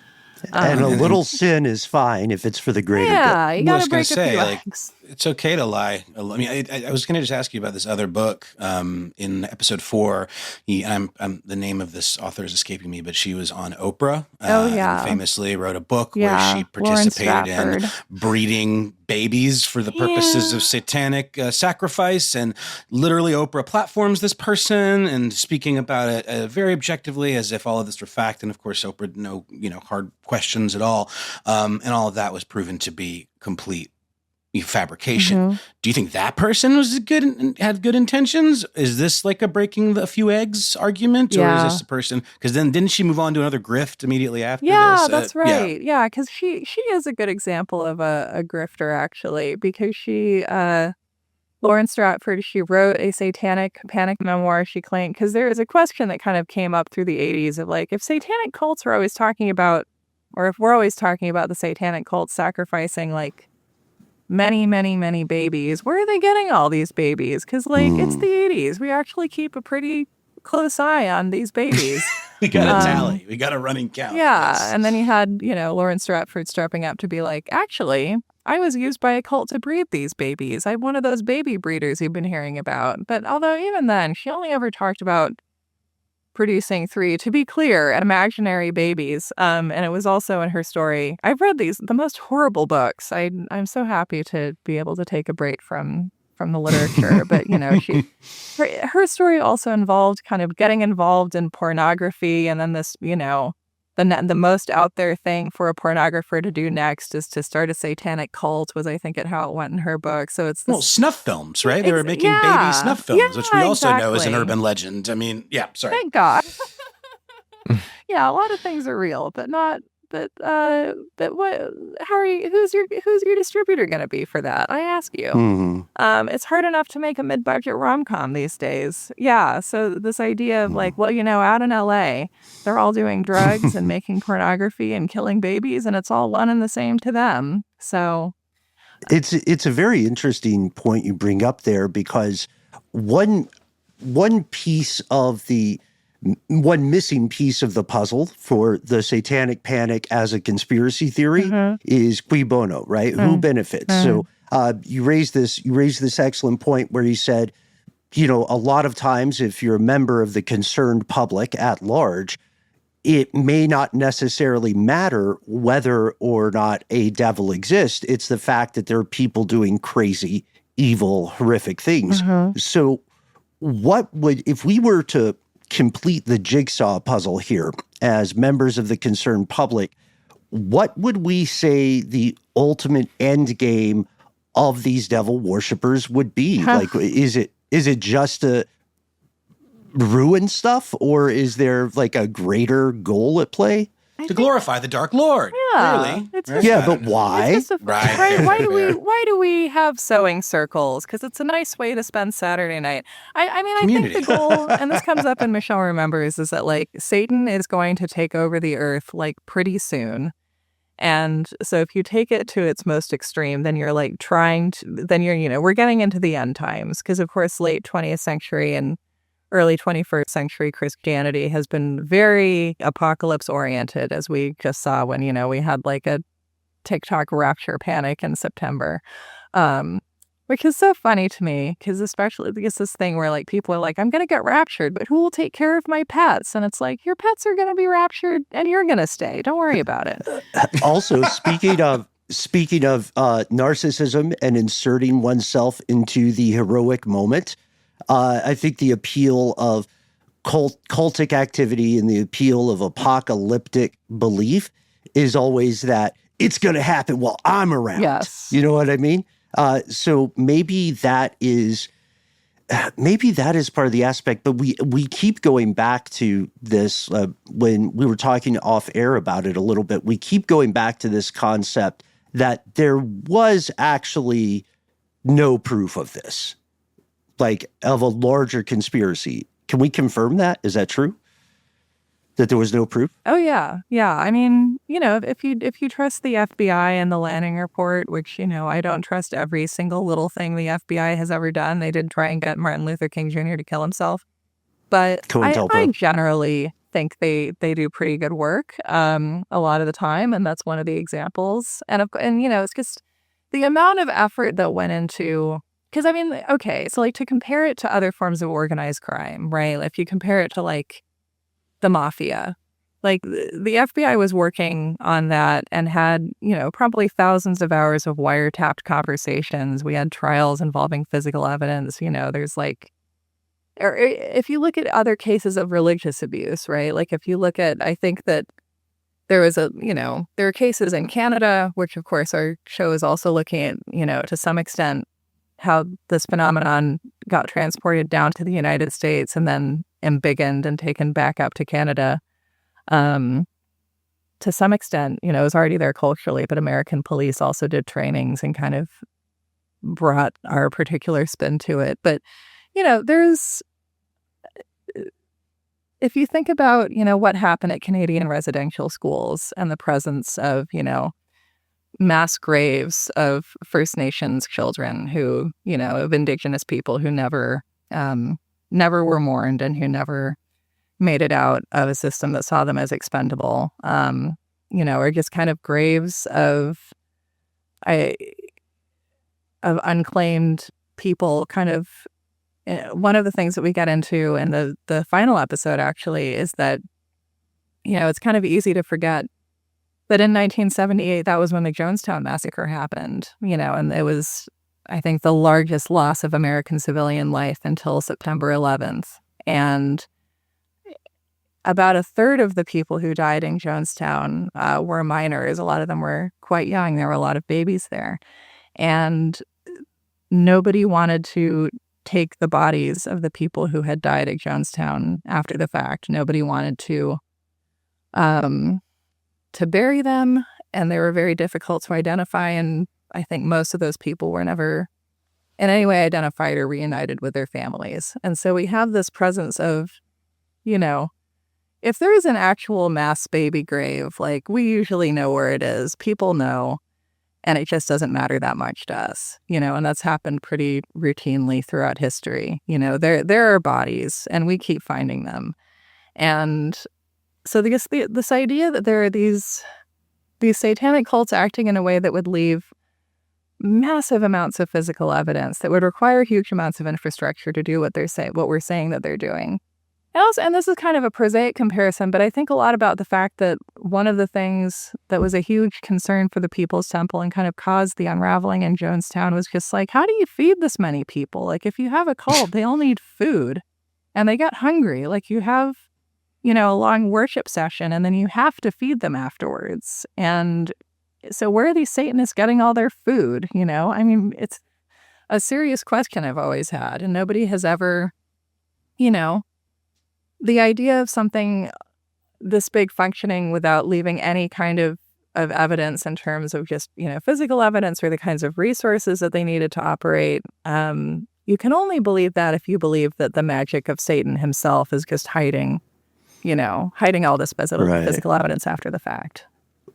And a little sin is fine if it's for the greater good. Yeah, you got to break a few eggs. It's okay to lie. I mean, I was going to just ask you about this other book. In episode 4, the name of this author is escaping me, but she was on Oprah. And famously wrote a book where she participated in breeding babies for the purposes of satanic sacrifice, and literally Oprah platforms this person and speaking about it very objectively as if all of this were fact. And of course, Oprah no hard questions at all, and all of that was proven to be complete fabrication. Do you think that person was good and had good intentions? Is this like a breaking a few eggs argument, or is this a person? Because then didn't she move on to another grift immediately after this? Yeah, that's right. Yeah, because she is a good example of a grifter, actually, because Lauren Stratford, she wrote a Satanic Panic memoir, she claimed, because there is a question that kind of came up through the 80s of like, if satanic cults are always talking about, or if we're always talking about the satanic cults sacrificing like many, many, many babies, where are they getting all these babies? Because it's the 80s. We actually keep a pretty close eye on these babies. We got a tally. We got a running count. Yeah. Yes. And then you had, Lauren Stratford stepping up to be like, actually, I was used by a cult to breed these babies. I'm one of those baby breeders you've been hearing about. But although even then, she only ever talked about producing 3, to be clear, imaginary babies. And it was also in her story. I've read the most horrible books. I'm so happy to be able to take a break from the literature. But, her story also involved kind of getting involved in pornography. And then this, the most out there thing for a pornographer to do next is to start a satanic cult, was I think how it went in her book. So it's snuff films, right? They were making baby snuff films, which we also know is an urban legend. I mean, sorry. Thank God. Yeah, a lot of things are real, but not. But what? How are you? Who's your distributor going to be for that? I ask you. It's hard enough to make a mid-budget rom-com these days. Yeah. So this idea of like, well, out in LA, they're all doing drugs and making pornography and killing babies, and it's all one and the same to them. So it's a very interesting point you bring up there, because one piece of the one missing piece of the puzzle for the Satanic Panic as a conspiracy theory is cui bono, right? Who benefits? So you raised this excellent point where you said, you know, a lot of times if you're a member of the concerned public at large, it may not necessarily matter whether or not a devil exists. It's the fact that there are people doing crazy, evil, horrific things. So if we were to complete the jigsaw puzzle here as members of the concerned public, what would we say the ultimate end game of these devil worshippers would be? Like, is it just to ruin stuff, or is there like a greater goal at play? To glorify the Dark Lord. Yeah, Clearly. But why? Right. Why do we have sewing circles? Because it's a nice way to spend Saturday night. I mean, I think the goal, and this comes up in Michelle Remembers, is that like Satan is going to take over the earth like pretty soon. And so if you take it to its most extreme, then you're like we're getting into the end times. Because of course, late 20th century and early 21st century Christianity has been very apocalypse oriented, as we just saw when, we had like a TikTok rapture panic in September, which is so funny to me, because especially because this thing where like people are like, I'm going to get raptured, but who will take care of my pets? And it's like, your pets are going to be raptured and you're going to stay. Don't worry about it. Also, speaking of narcissism and inserting oneself into the heroic moment, I think the appeal of cultic activity and the appeal of apocalyptic belief is always that it's going to happen while I'm around. Yes. You know what I mean? So maybe that is part of the aspect, but we keep going back to this when we were talking off air about it a little bit. We keep going back to this concept that there was actually no proof of this, like of a larger conspiracy. Can we confirm that? Is that true? That there was no proof? Oh, yeah. Yeah. I mean, if you trust the FBI and the Lanning report, which, I don't trust every single little thing the FBI has ever done. They did try and get Martin Luther King Jr. to kill himself. But I generally think they do pretty good work a lot of the time. And that's one of the examples. And it's just the amount of effort that went into. Because, I mean, okay, so like to compare it to other forms of organized crime, right? If you compare it to like the mafia, like the FBI was working on that and had, probably thousands of hours of wiretapped conversations. We had trials involving physical evidence. There's like, or if you look at other cases of religious abuse, right? Like if you look at, I think that there was there are cases in Canada, which of course our show is also looking at, to some extent, how this phenomenon got transported down to the United States and then embiggened and taken back up to Canada. To some extent, it was already there culturally, but American police also did trainings and kind of brought our particular spin to it. But, there's, if you think about, what happened at Canadian residential schools and the presence of, mass graves of First Nations children who, of Indigenous people who never were mourned and who never made it out of a system that saw them as expendable, or just kind of graves of unclaimed people. Kind of one of the things that we get into in the final episode actually is that, it's kind of easy to forget but in 1978, that was when the Jonestown Massacre happened, and it was, I think, the largest loss of American civilian life until September 11th. And about a third of the people who died in Jonestown were minors. A lot of them were quite young. There were a lot of babies there. And nobody wanted to take the bodies of the people who had died at Jonestown after the fact. Nobody wanted to bury them, and they were very difficult to identify, and I think most of those people were never in any way identified or reunited with their families. And so we have this presence of, if there is an actual mass baby grave, like we usually know where it is, people know, and it just doesn't matter that much to us, and that's happened pretty routinely throughout history. There are bodies, and we keep finding them. And so this idea that there are these satanic cults acting in a way that would leave massive amounts of physical evidence, that would require huge amounts of infrastructure to do what we're saying that they're doing. And this is kind of a prosaic comparison, but I think a lot about the fact that one of the things that was a huge concern for the People's Temple and kind of caused the unraveling in Jonestown was just like, how do you feed this many people? Like, if you have a cult, they all need food and they get hungry. Like, you have, a long worship session and then you have to feed them afterwards. And so where are these Satanists getting all their food? I mean, it's a serious question I've always had, and nobody has ever, the idea of something this big functioning without leaving any kind of evidence in terms of just, physical evidence or the kinds of resources that they needed to operate. You can only believe that if you believe that the magic of Satan himself is just hiding all this physical evidence after the fact.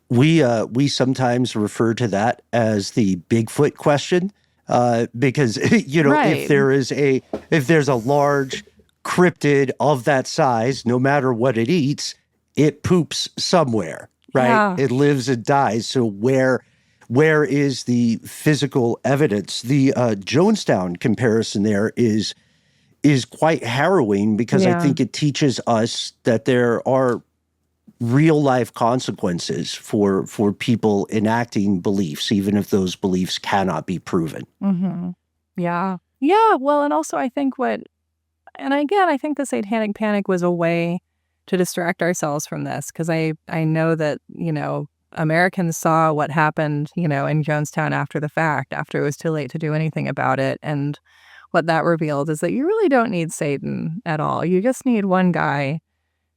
We sometimes refer to that as the Bigfoot question, because if there's a large cryptid of that size, no matter what it eats, it poops somewhere, right? Yeah. It lives and dies. So where is the physical evidence? The Jonestown comparison there is quite harrowing, because I think it teaches us that there are real life consequences for people enacting beliefs, even if those beliefs cannot be proven. Mm-hmm. Yeah. Yeah. Well, and also I think I think the Satanic Panic was a way to distract ourselves from this, because I know that, Americans saw what happened, in Jonestown after the fact, after it was too late to do anything about it. And what that revealed is that you really don't need Satan at all. You just need one guy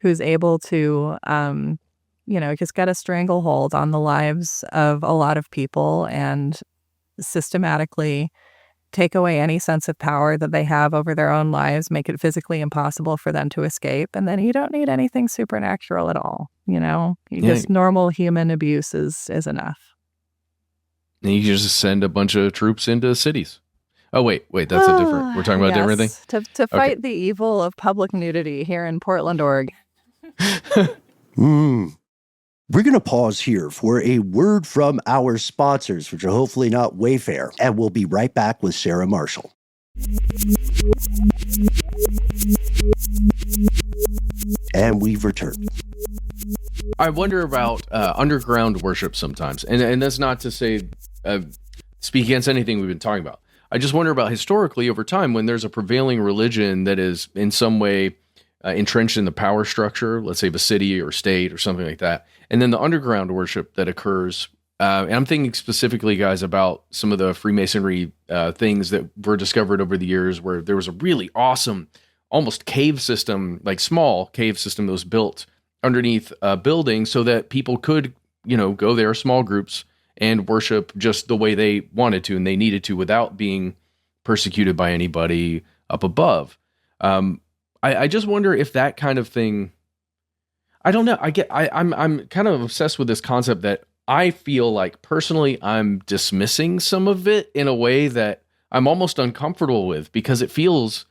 who's able to, just get a stranglehold on the lives of a lot of people and systematically take away any sense of power that they have over their own lives, make it physically impossible for them to escape. And then you don't need anything supernatural at all. Just normal human abuse is enough. And you just send a bunch of troops into cities. Oh, wait, that's a different, we're talking about a different thing? To fight the evil of public nudity here in Portland, Oregon. We're going to pause here for a word from our sponsors, which are hopefully not Wayfair, and we'll be right back with Sarah Marshall. And we've returned. I wonder about underground worship sometimes, and that's not to say speak against anything we've been talking about. I just wonder about historically over time, when there's a prevailing religion that is in some way entrenched in the power structure, let's say of a city or state or something like that, and then the underground worship that occurs. And I'm thinking specifically, guys, about some of the Freemasonry things that were discovered over the years, where there was a really awesome, almost cave system, like small cave system that was built underneath a building so that people could, go there, small groups, and worship just the way they wanted to and they needed to without being persecuted by anybody up above. I just wonder if that kind of thing, I don't know. I'm kind of obsessed with this concept that I feel like personally I'm dismissing some of it in a way that I'm almost uncomfortable with, because it feels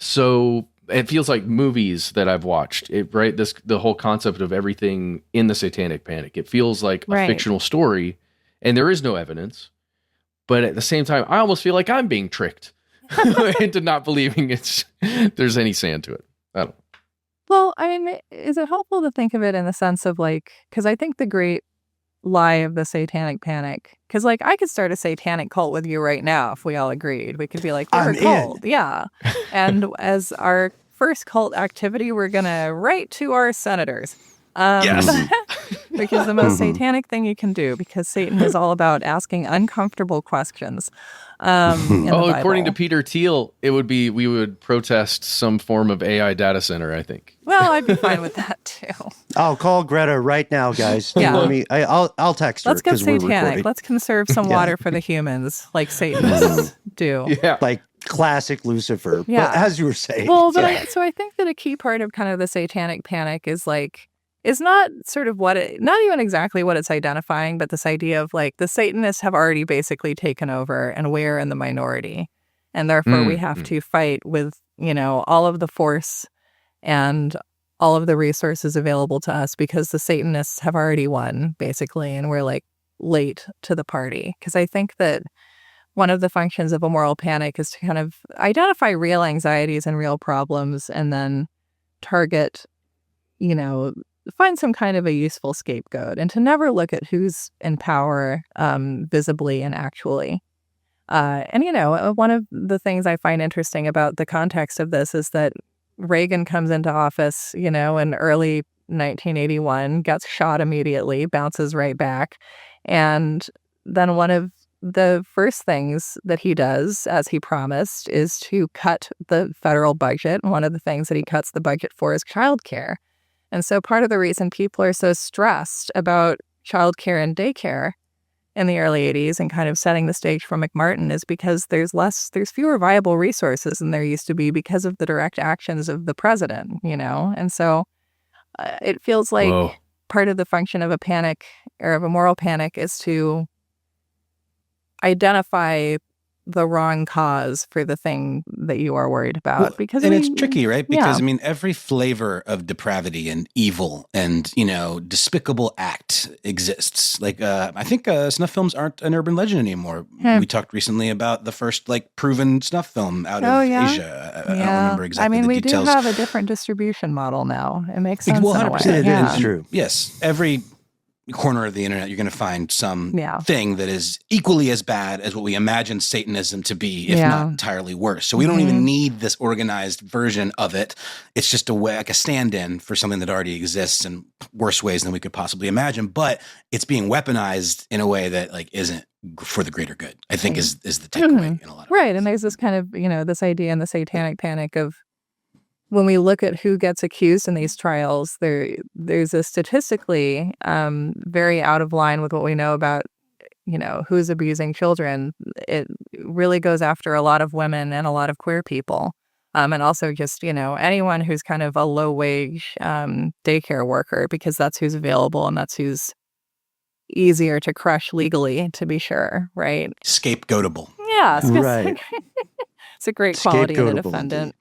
like movies that I've watched, right? The whole concept of everything in the Satanic Panic. It feels like a fictional story and there is no evidence. But at the same time, I almost feel like I'm being tricked into not believing there's any sand to it. I don't know. Well, I mean, is it helpful to think of it in the sense of because I think the great lie of the Satanic Panic, because I could start a satanic cult with you right now if we all agreed. We could be like, we're a cult. Yeah. And as our first cult activity, we're going to write to our senators. Yes. Because the most satanic thing you can do, because Satan is all about asking uncomfortable questions. According to Peter Thiel, we would protest some form of AI data center, I think. Well, I'd be fine with that too. I'll call Greta right now, guys. Yeah. I'll text her. Let's get satanic. Let's conserve some water for the humans, like Satanists do. Yeah. Like classic Lucifer. Yeah. But as you were saying. Well, but I think that a key part of kind of the Satanic Panic is not sort of not even exactly what it's identifying, but this idea of the Satanists have already basically taken over and we're in the minority. And therefore we have to fight with, all of the force and all of the resources available to us because the Satanists have already won, basically, and we're like late to the party. Because I think that one of the functions of a moral panic is to kind of identify real anxieties and real problems and then target, find some kind of a useful scapegoat and to never look at who's in power visibly and actually. One of the things I find interesting about the context of this is that Reagan comes into office, in early 1981, gets shot immediately, bounces right back. And then one of the first things that he does, as he promised, is to cut the federal budget. One of the things that he cuts the budget for is childcare. And so part of the reason people are so stressed about childcare and daycare in the early 80s and kind of setting the stage for McMartin is because there's fewer viable resources than there used to be because of the direct actions of the president, And so it feels like part of the function of a panic or of a moral panic is to identify the wrong cause for the thing that you are worried about. It's tricky, right? Because every flavor of depravity and evil and, despicable act exists. Like, I think snuff films aren't an urban legend anymore. We talked recently about the first proven snuff film out of Asia. I don't remember exactly the details. We do have a different distribution model now. It makes sense. Well, 100%. In a way. It is true. Yes. Every corner of the internet, you're going to find some thing that is equally as bad as what we imagine Satanism to be, if not entirely worse. So we don't even need this organized version of it. It's just a way, like a stand-in for something that already exists in worse ways than we could possibly imagine. But it's being weaponized in a way that isn't for the greater good, I think is the takeaway in a lot of ways. And there's this kind of, this idea in the Satanic Panic of when we look at who gets accused in these trials, there's a statistically very out of line with what we know about, who's abusing children. It really goes after a lot of women and a lot of queer people. And also just, anyone who's kind of a low wage daycare worker, because that's who's available and that's who's easier to crush legally, to be sure, right? Scapegoatable. Yeah. Right. It's a great quality in a defendant.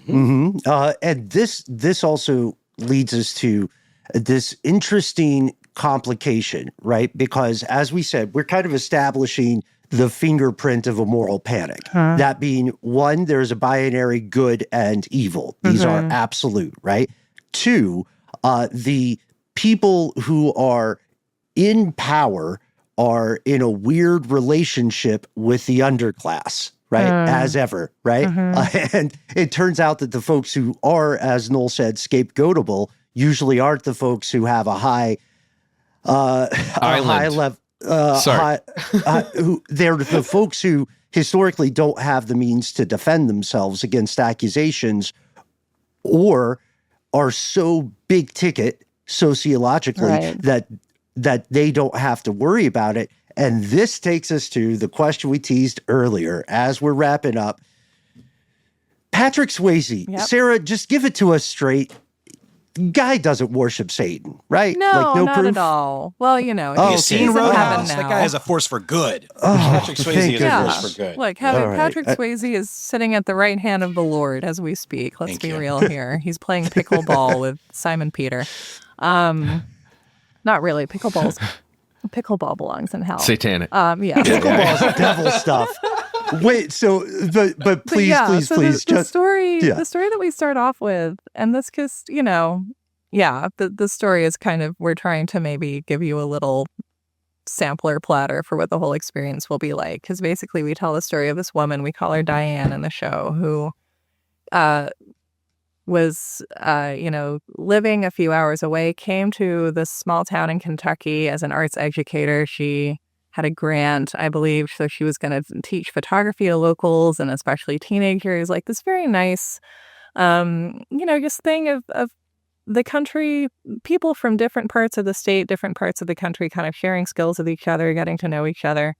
Mm-hmm. And this also leads us to this interesting complication, right? Because as we said, we're kind of establishing the fingerprint of a moral panic. That being, one, there's a binary good and evil. These are absolute, right? Two, the people who are in power are in a weird relationship with the underclass. Right, as ever, right? And it turns out that the folks who are, as Noel said, scapegoatable, usually aren't the folks who have a high level. They're the folks who historically don't have the means to defend themselves against accusations, or are so big ticket sociologically that they don't have to worry about it. And this takes us to the question we teased earlier as we're wrapping up. Patrick Swayze, Sarah, just give it to us straight. Guy doesn't worship Satan, right? No, no not proof? at all. Well, You've seen Roadhouse. That guy is a force for good. Patrick Swayze is a force for good. Look, Patrick Swayze is sitting at the right hand of the Lord as we speak. Let's be real here. He's playing pickleball with Simon Peter. Not really. Pickleball belongs in hell. Satanic. Pickleball is devil stuff. Wait, but please. The story that we start off with, and this because, the story is kind of, we're trying to maybe give you a little sampler platter for what the whole experience will be like. Because basically we tell the story of this woman, we call her Diane in the show, who was, living a few hours away, came to this small town in Kentucky as an arts educator. She had a grant, I believe, so she was going to teach photography to locals and especially teenagers, like this very nice, just thing of the country, people from different parts of the state, different parts of the country kind of sharing skills with each other, getting to know each other.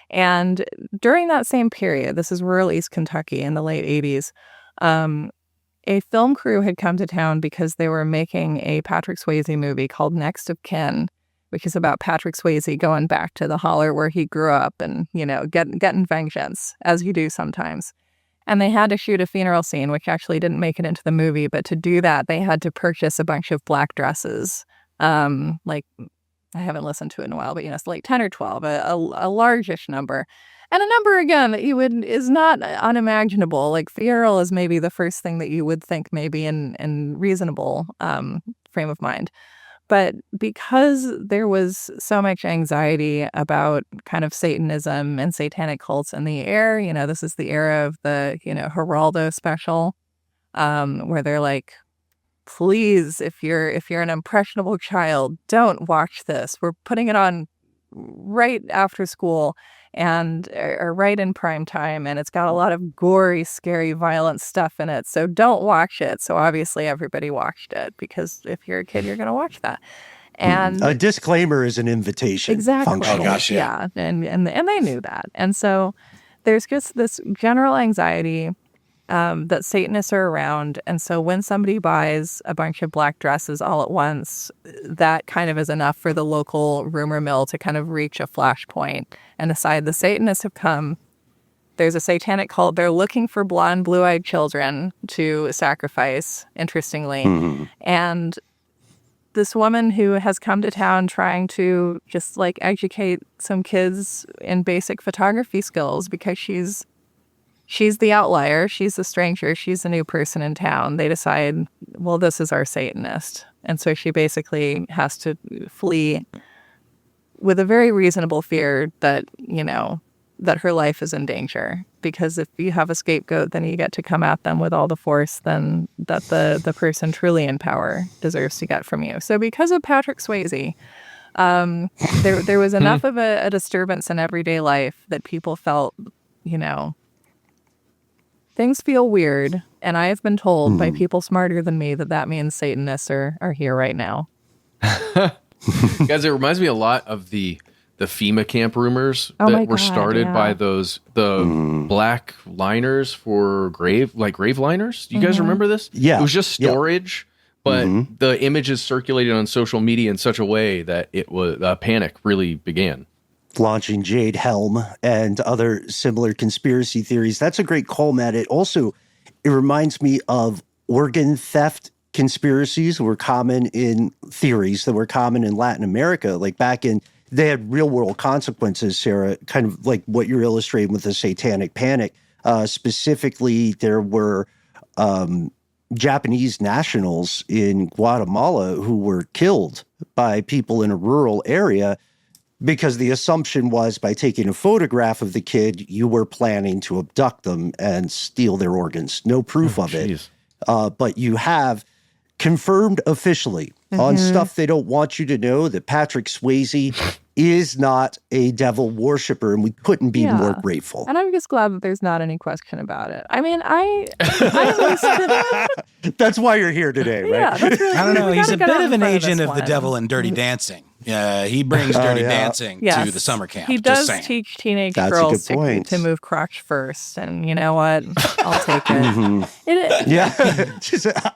And during that same period, this is rural East Kentucky in the late 80s, a film crew had come to town because they were making a Patrick Swayze movie called Next of Kin, which is about Patrick Swayze going back to the holler where he grew up and, getting vengeance, as you do sometimes. And they had to shoot a funeral scene, which actually didn't make it into the movie. But to do that, they had to purchase a bunch of black dresses. Like, I haven't listened to it in a while, but, it's like 10 or 12, a largish number. And a number, again, that is not unimaginable. Like, funeral is maybe the first thing that you would think maybe in reasonable frame of mind. But because there was so much anxiety about kind of Satanism and satanic cults in the air, this is the era of the, Geraldo special, where they're like, please, if you're an impressionable child, don't watch this. We're putting it on right after school or right in prime time, and it's got a lot of gory, scary, violent stuff in it. So don't watch it. So obviously everybody watched it, because if you're a kid, you're going to watch that. And a disclaimer is an invitation. Exactly. Functionally. Oh gosh, yeah. And they knew that. And so there's just this general anxiety that Satanists are around. And so when somebody buys a bunch of black dresses all at once, that kind of is enough for the local rumor mill to kind of reach a flashpoint and decide the Satanists have come. There's a satanic cult. They're looking for blonde, blue-eyed children to sacrifice, interestingly. Mm-hmm. And this woman who has come to town trying to just like educate some kids in basic photography skills, because she's the outlier. She's the stranger. She's the new person in town. They decide, well, this is our Satanist. And so she basically has to flee with a very reasonable fear that, that her life is in danger. Because if you have a scapegoat, then you get to come at them with all the force then that the person truly in power deserves to get from you. So because of Patrick Swayze, there was enough of a disturbance in everyday life that people felt, things feel weird, and I have been told by people smarter than me that means Satanists are here right now. Guys, it reminds me a lot of the FEMA camp rumors that were started by the black liners for grave liners. Do you guys remember this? Yeah. It was just storage, but the images circulated on social media in such a way that it was panic really began. Launching Jade Helm and other similar conspiracy theories. That's a great call, Matt. It reminds me of organ theft conspiracies that were common in theories that were common in Latin America. Like they had real world consequences, Sarah, kind of like what you're illustrating with the Satanic Panic. Specifically, there were Japanese nationals in Guatemala who were killed by people in a rural area, because the assumption was by taking a photograph of the kid, you were planning to abduct them and steal their organs. No proof of it. But you have confirmed officially on stuff they don't want you to know that Patrick Swayze is not a devil worshiper, and we couldn't be more grateful. And I'm just glad that there's not any question about it. I mean, that's why you're here today, right? Yeah, that's really, I don't know. He's a bit of an agent of the devil in Dirty Dancing. He brings Dirty Dancing to the summer camp. He does teach teenage girls to move crotch first, and you know what? I'll take it.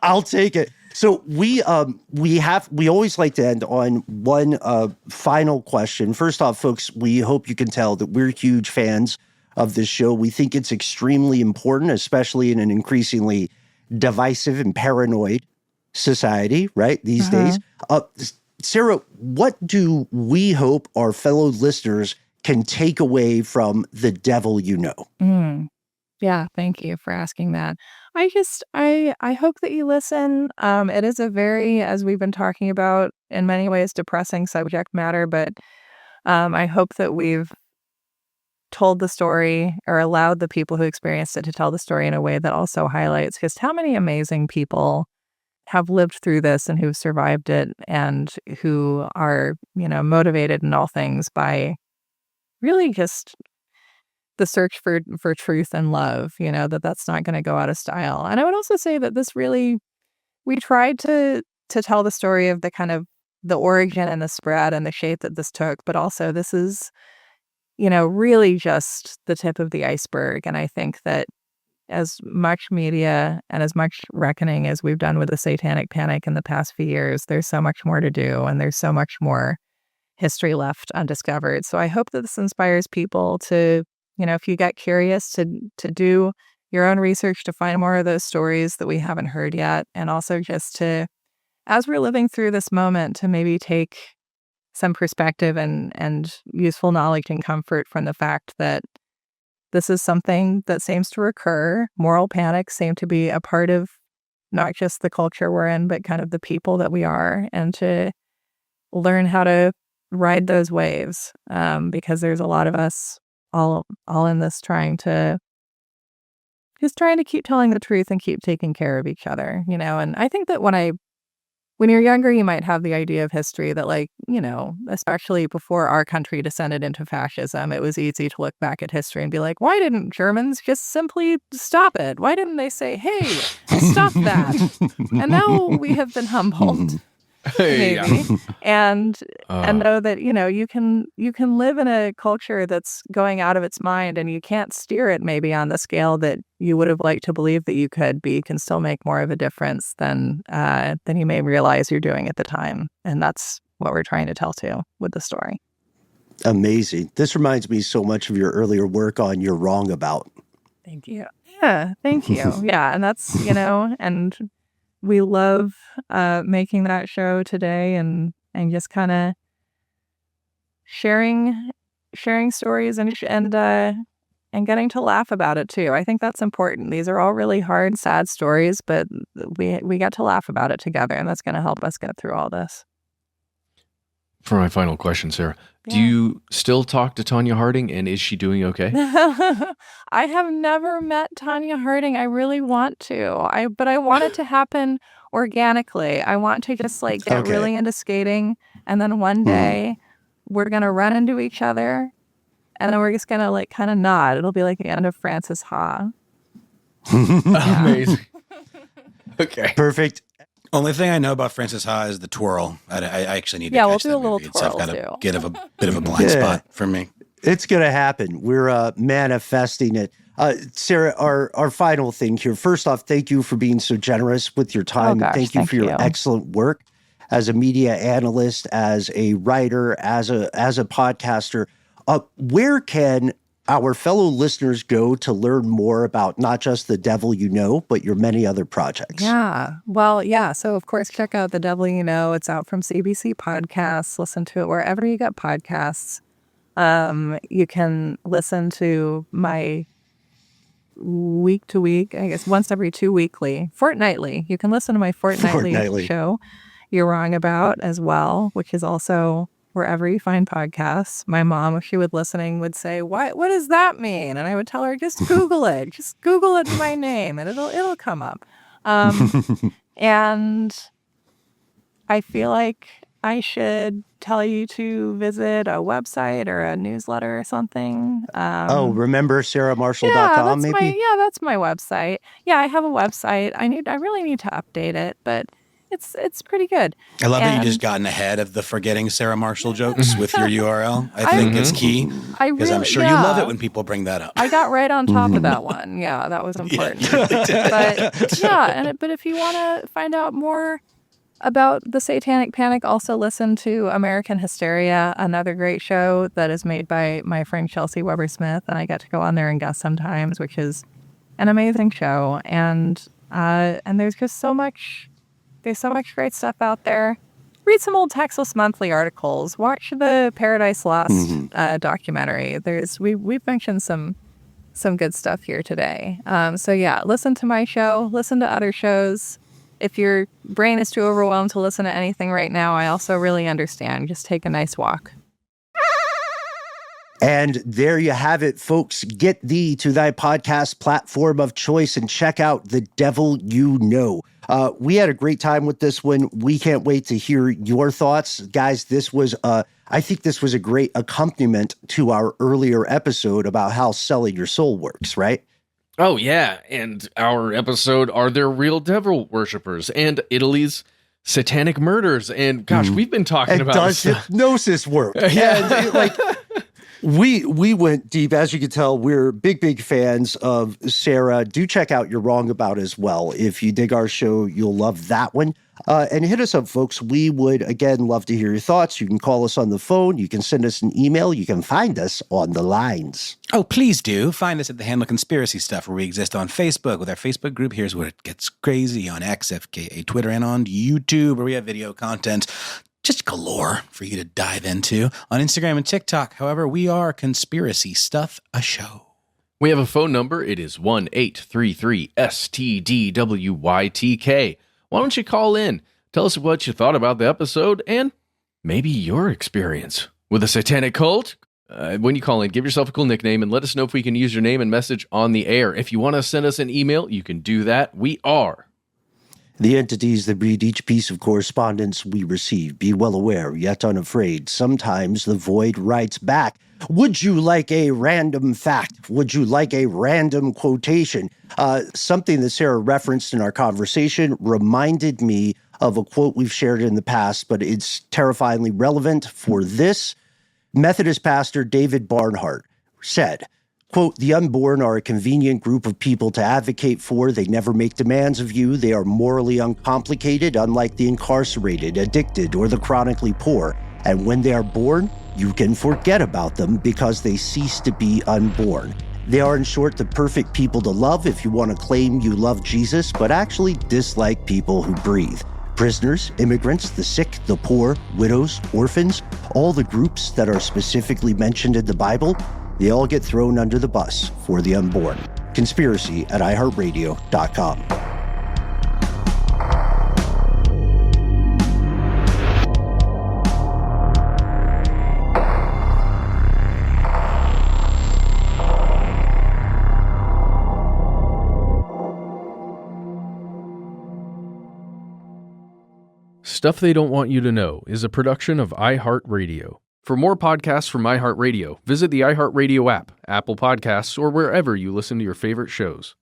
I'll take it. So we always like to end on one final question. First off, folks, we hope you can tell that we're huge fans of this show. We think it's extremely important, especially in an increasingly divisive and paranoid society, right, these days. Sarah, what do we hope our fellow listeners can take away from The Devil You Know? Yeah, thank you for asking that. I hope that you listen. It is a very, as we've been talking about, in many ways, depressing subject matter, but I hope that we've told the story, or allowed the people who experienced it to tell the story in a way that also highlights just how many amazing people have lived through this and who've survived it, and who are, motivated in all things by really just the search for truth and love, that's not going to go out of style. And I would also say that this really, we tried to tell the story of the kind of the origin and the spread and the shape that this took, but also this is, really just the tip of the iceberg. And I think that as much media and as much reckoning as we've done with the Satanic Panic in the past few years, there's so much more to do, and there's so much more history left undiscovered. So I hope that this inspires people to, if you get curious, to do your own research to find more of those stories that we haven't heard yet. And also just to, as we're living through this moment, to maybe take some perspective and useful knowledge and comfort from the fact that this is something that seems to recur. Moral panics seem to be a part of not just the culture we're in, but kind of the people that we are, and to learn how to ride those waves, because there's a lot of us all in this trying to keep telling the truth and keep taking care of each other, And I think that when you're younger, you might have the idea of history that, like, especially before our country descended into fascism, it was easy to look back at history and be like, why didn't Germans just simply stop it? Why didn't they say, hey, stop that? And now we have been humbled. Maybe. Yeah. And know that you can live in a culture that's going out of its mind, and you can't steer it maybe on the scale that you would have liked to believe that you could, but you can still make more of a difference than you may realize you're doing at the time. And that's what we're trying to tell too with the story. Amazing. This reminds me so much of your earlier work on You're Wrong About. Thank you. Yeah, thank you. Yeah, and that's and we love making that show today, and just kind of sharing stories and getting to laugh about it too. I think that's important. These are all really hard, sad stories, but we get to laugh about it together, and that's going to help us get through all this. For my final question, Sarah, do you still talk to Tanya Harding, and is she doing okay? I have never met Tanya Harding. I really want to. But I want it to happen organically. I want to just get really into skating, and then one day we're gonna run into each other, and then we're just gonna kind of nod. It'll be like the end of Frances Ha. Amazing. Okay. Perfect. Only thing I know about Frances Ha is the twirl. I actually need to we'll catch do that a little movie. twirl I've got too. a bit of a blind spot for me. It's going to happen. We're manifesting it. Sarah, our final thing here. First off, thank you for being so generous with your time. Thank you for your excellent work as a media analyst, as a writer, as a podcaster. Where can our fellow listeners go to learn more about not just The Devil You Know, but your many other projects? Yeah. Well, yeah. So, of course, check out The Devil You Know. It's out from CBC Podcasts. Listen to it wherever you get podcasts. You can listen to my week to week, I guess once every 2 weekly, fortnightly. You can listen to my fortnightly show, You're Wrong About, as well, which is also wherever you find podcasts. My mom, if she was listening, would say, what does that mean? And I would tell her, just Google it. Just Google it, my name, and it'll come up. And I feel like I should tell you to visit a website or a newsletter or something. Remember sarahmarshall.com, maybe? That's my website. Yeah, I have a website. I really need to update it, but it's pretty good. I love that you just gotten ahead of the forgetting Sarah Marshall jokes with your URL. I think it's key, because I'm sure you love it when people bring that up. I got right on top of that one. Yeah, that was important. But if you want to find out more about the Satanic Panic, also listen to American Hysteria, another great show that is made by my friend Chelsea Weber-Smith, and I get to go on there and guest sometimes, which is an amazing show. And there's just so much great stuff out there. Read some old Texas Monthly articles. Watch the Paradise Lost documentary. We've mentioned some good stuff here today. Listen to my show. Listen to other shows. If your brain is too overwhelmed to listen to anything right now, I also really understand. Just take a nice walk. And there you have it, folks. Get thee to thy podcast platform of choice and check out The Devil You Know. We had a great time with this one. We can't wait to hear your thoughts. Guys, I think this was a great accompaniment to our earlier episode about how selling your soul works, right? Oh, yeah. And our episode, Are There Real Devil Worshippers? And Italy's Satanic Murders. And gosh, we've been talking about does hypnosis work? Yeah. We went deep. As you can tell, we're big fans of Sarah. Do check out You're Wrong About as well. If you dig our show, you'll love that one. And hit us up, folks. We would, again, love to hear your thoughts. You can call us on the phone. You can send us an email. You can find us on the lines. Oh, please do. Find us at the handle Conspiracy Stuff, where we exist on Facebook with our Facebook group. Here's where it gets crazy, on X, FKA, Twitter, and on YouTube, where we have video content just galore for you to dive into. On Instagram and TikTok, however, we are Conspiracy Stuff, a show. We have a phone number. It is 1-833-STDWYTK. Why don't you call in? Tell us what you thought about the episode and maybe your experience with a satanic cult. When you call in, give yourself a cool nickname and let us know if we can use your name and message on the air. If you want to send us an email, you can do that. We are the entities that read each piece of correspondence we receive. Be well aware, yet unafraid. Sometimes the void writes back. Would you like a random fact? Would you like a random quotation? Something that Sarah referenced in our conversation reminded me of a quote we've shared in the past, but it's terrifyingly relevant for this. Methodist pastor David Barnhart said, quote, "The unborn are a convenient group of people to advocate for. They never make demands of you. They are morally uncomplicated, unlike the incarcerated, addicted, or the chronically poor. And when they are born, you can forget about them because they cease to be unborn. They are, in short, the perfect people to love if you want to claim you love Jesus, but actually dislike people who breathe. Prisoners, immigrants, the sick, the poor, widows, orphans, all the groups that are specifically mentioned in the Bible, they all get thrown under the bus for the unborn." Conspiracy at iHeartRadio.com. Stuff They Don't Want You to Know is a production of iHeartRadio. For more podcasts from iHeartRadio, visit the iHeartRadio app, Apple Podcasts, or wherever you listen to your favorite shows.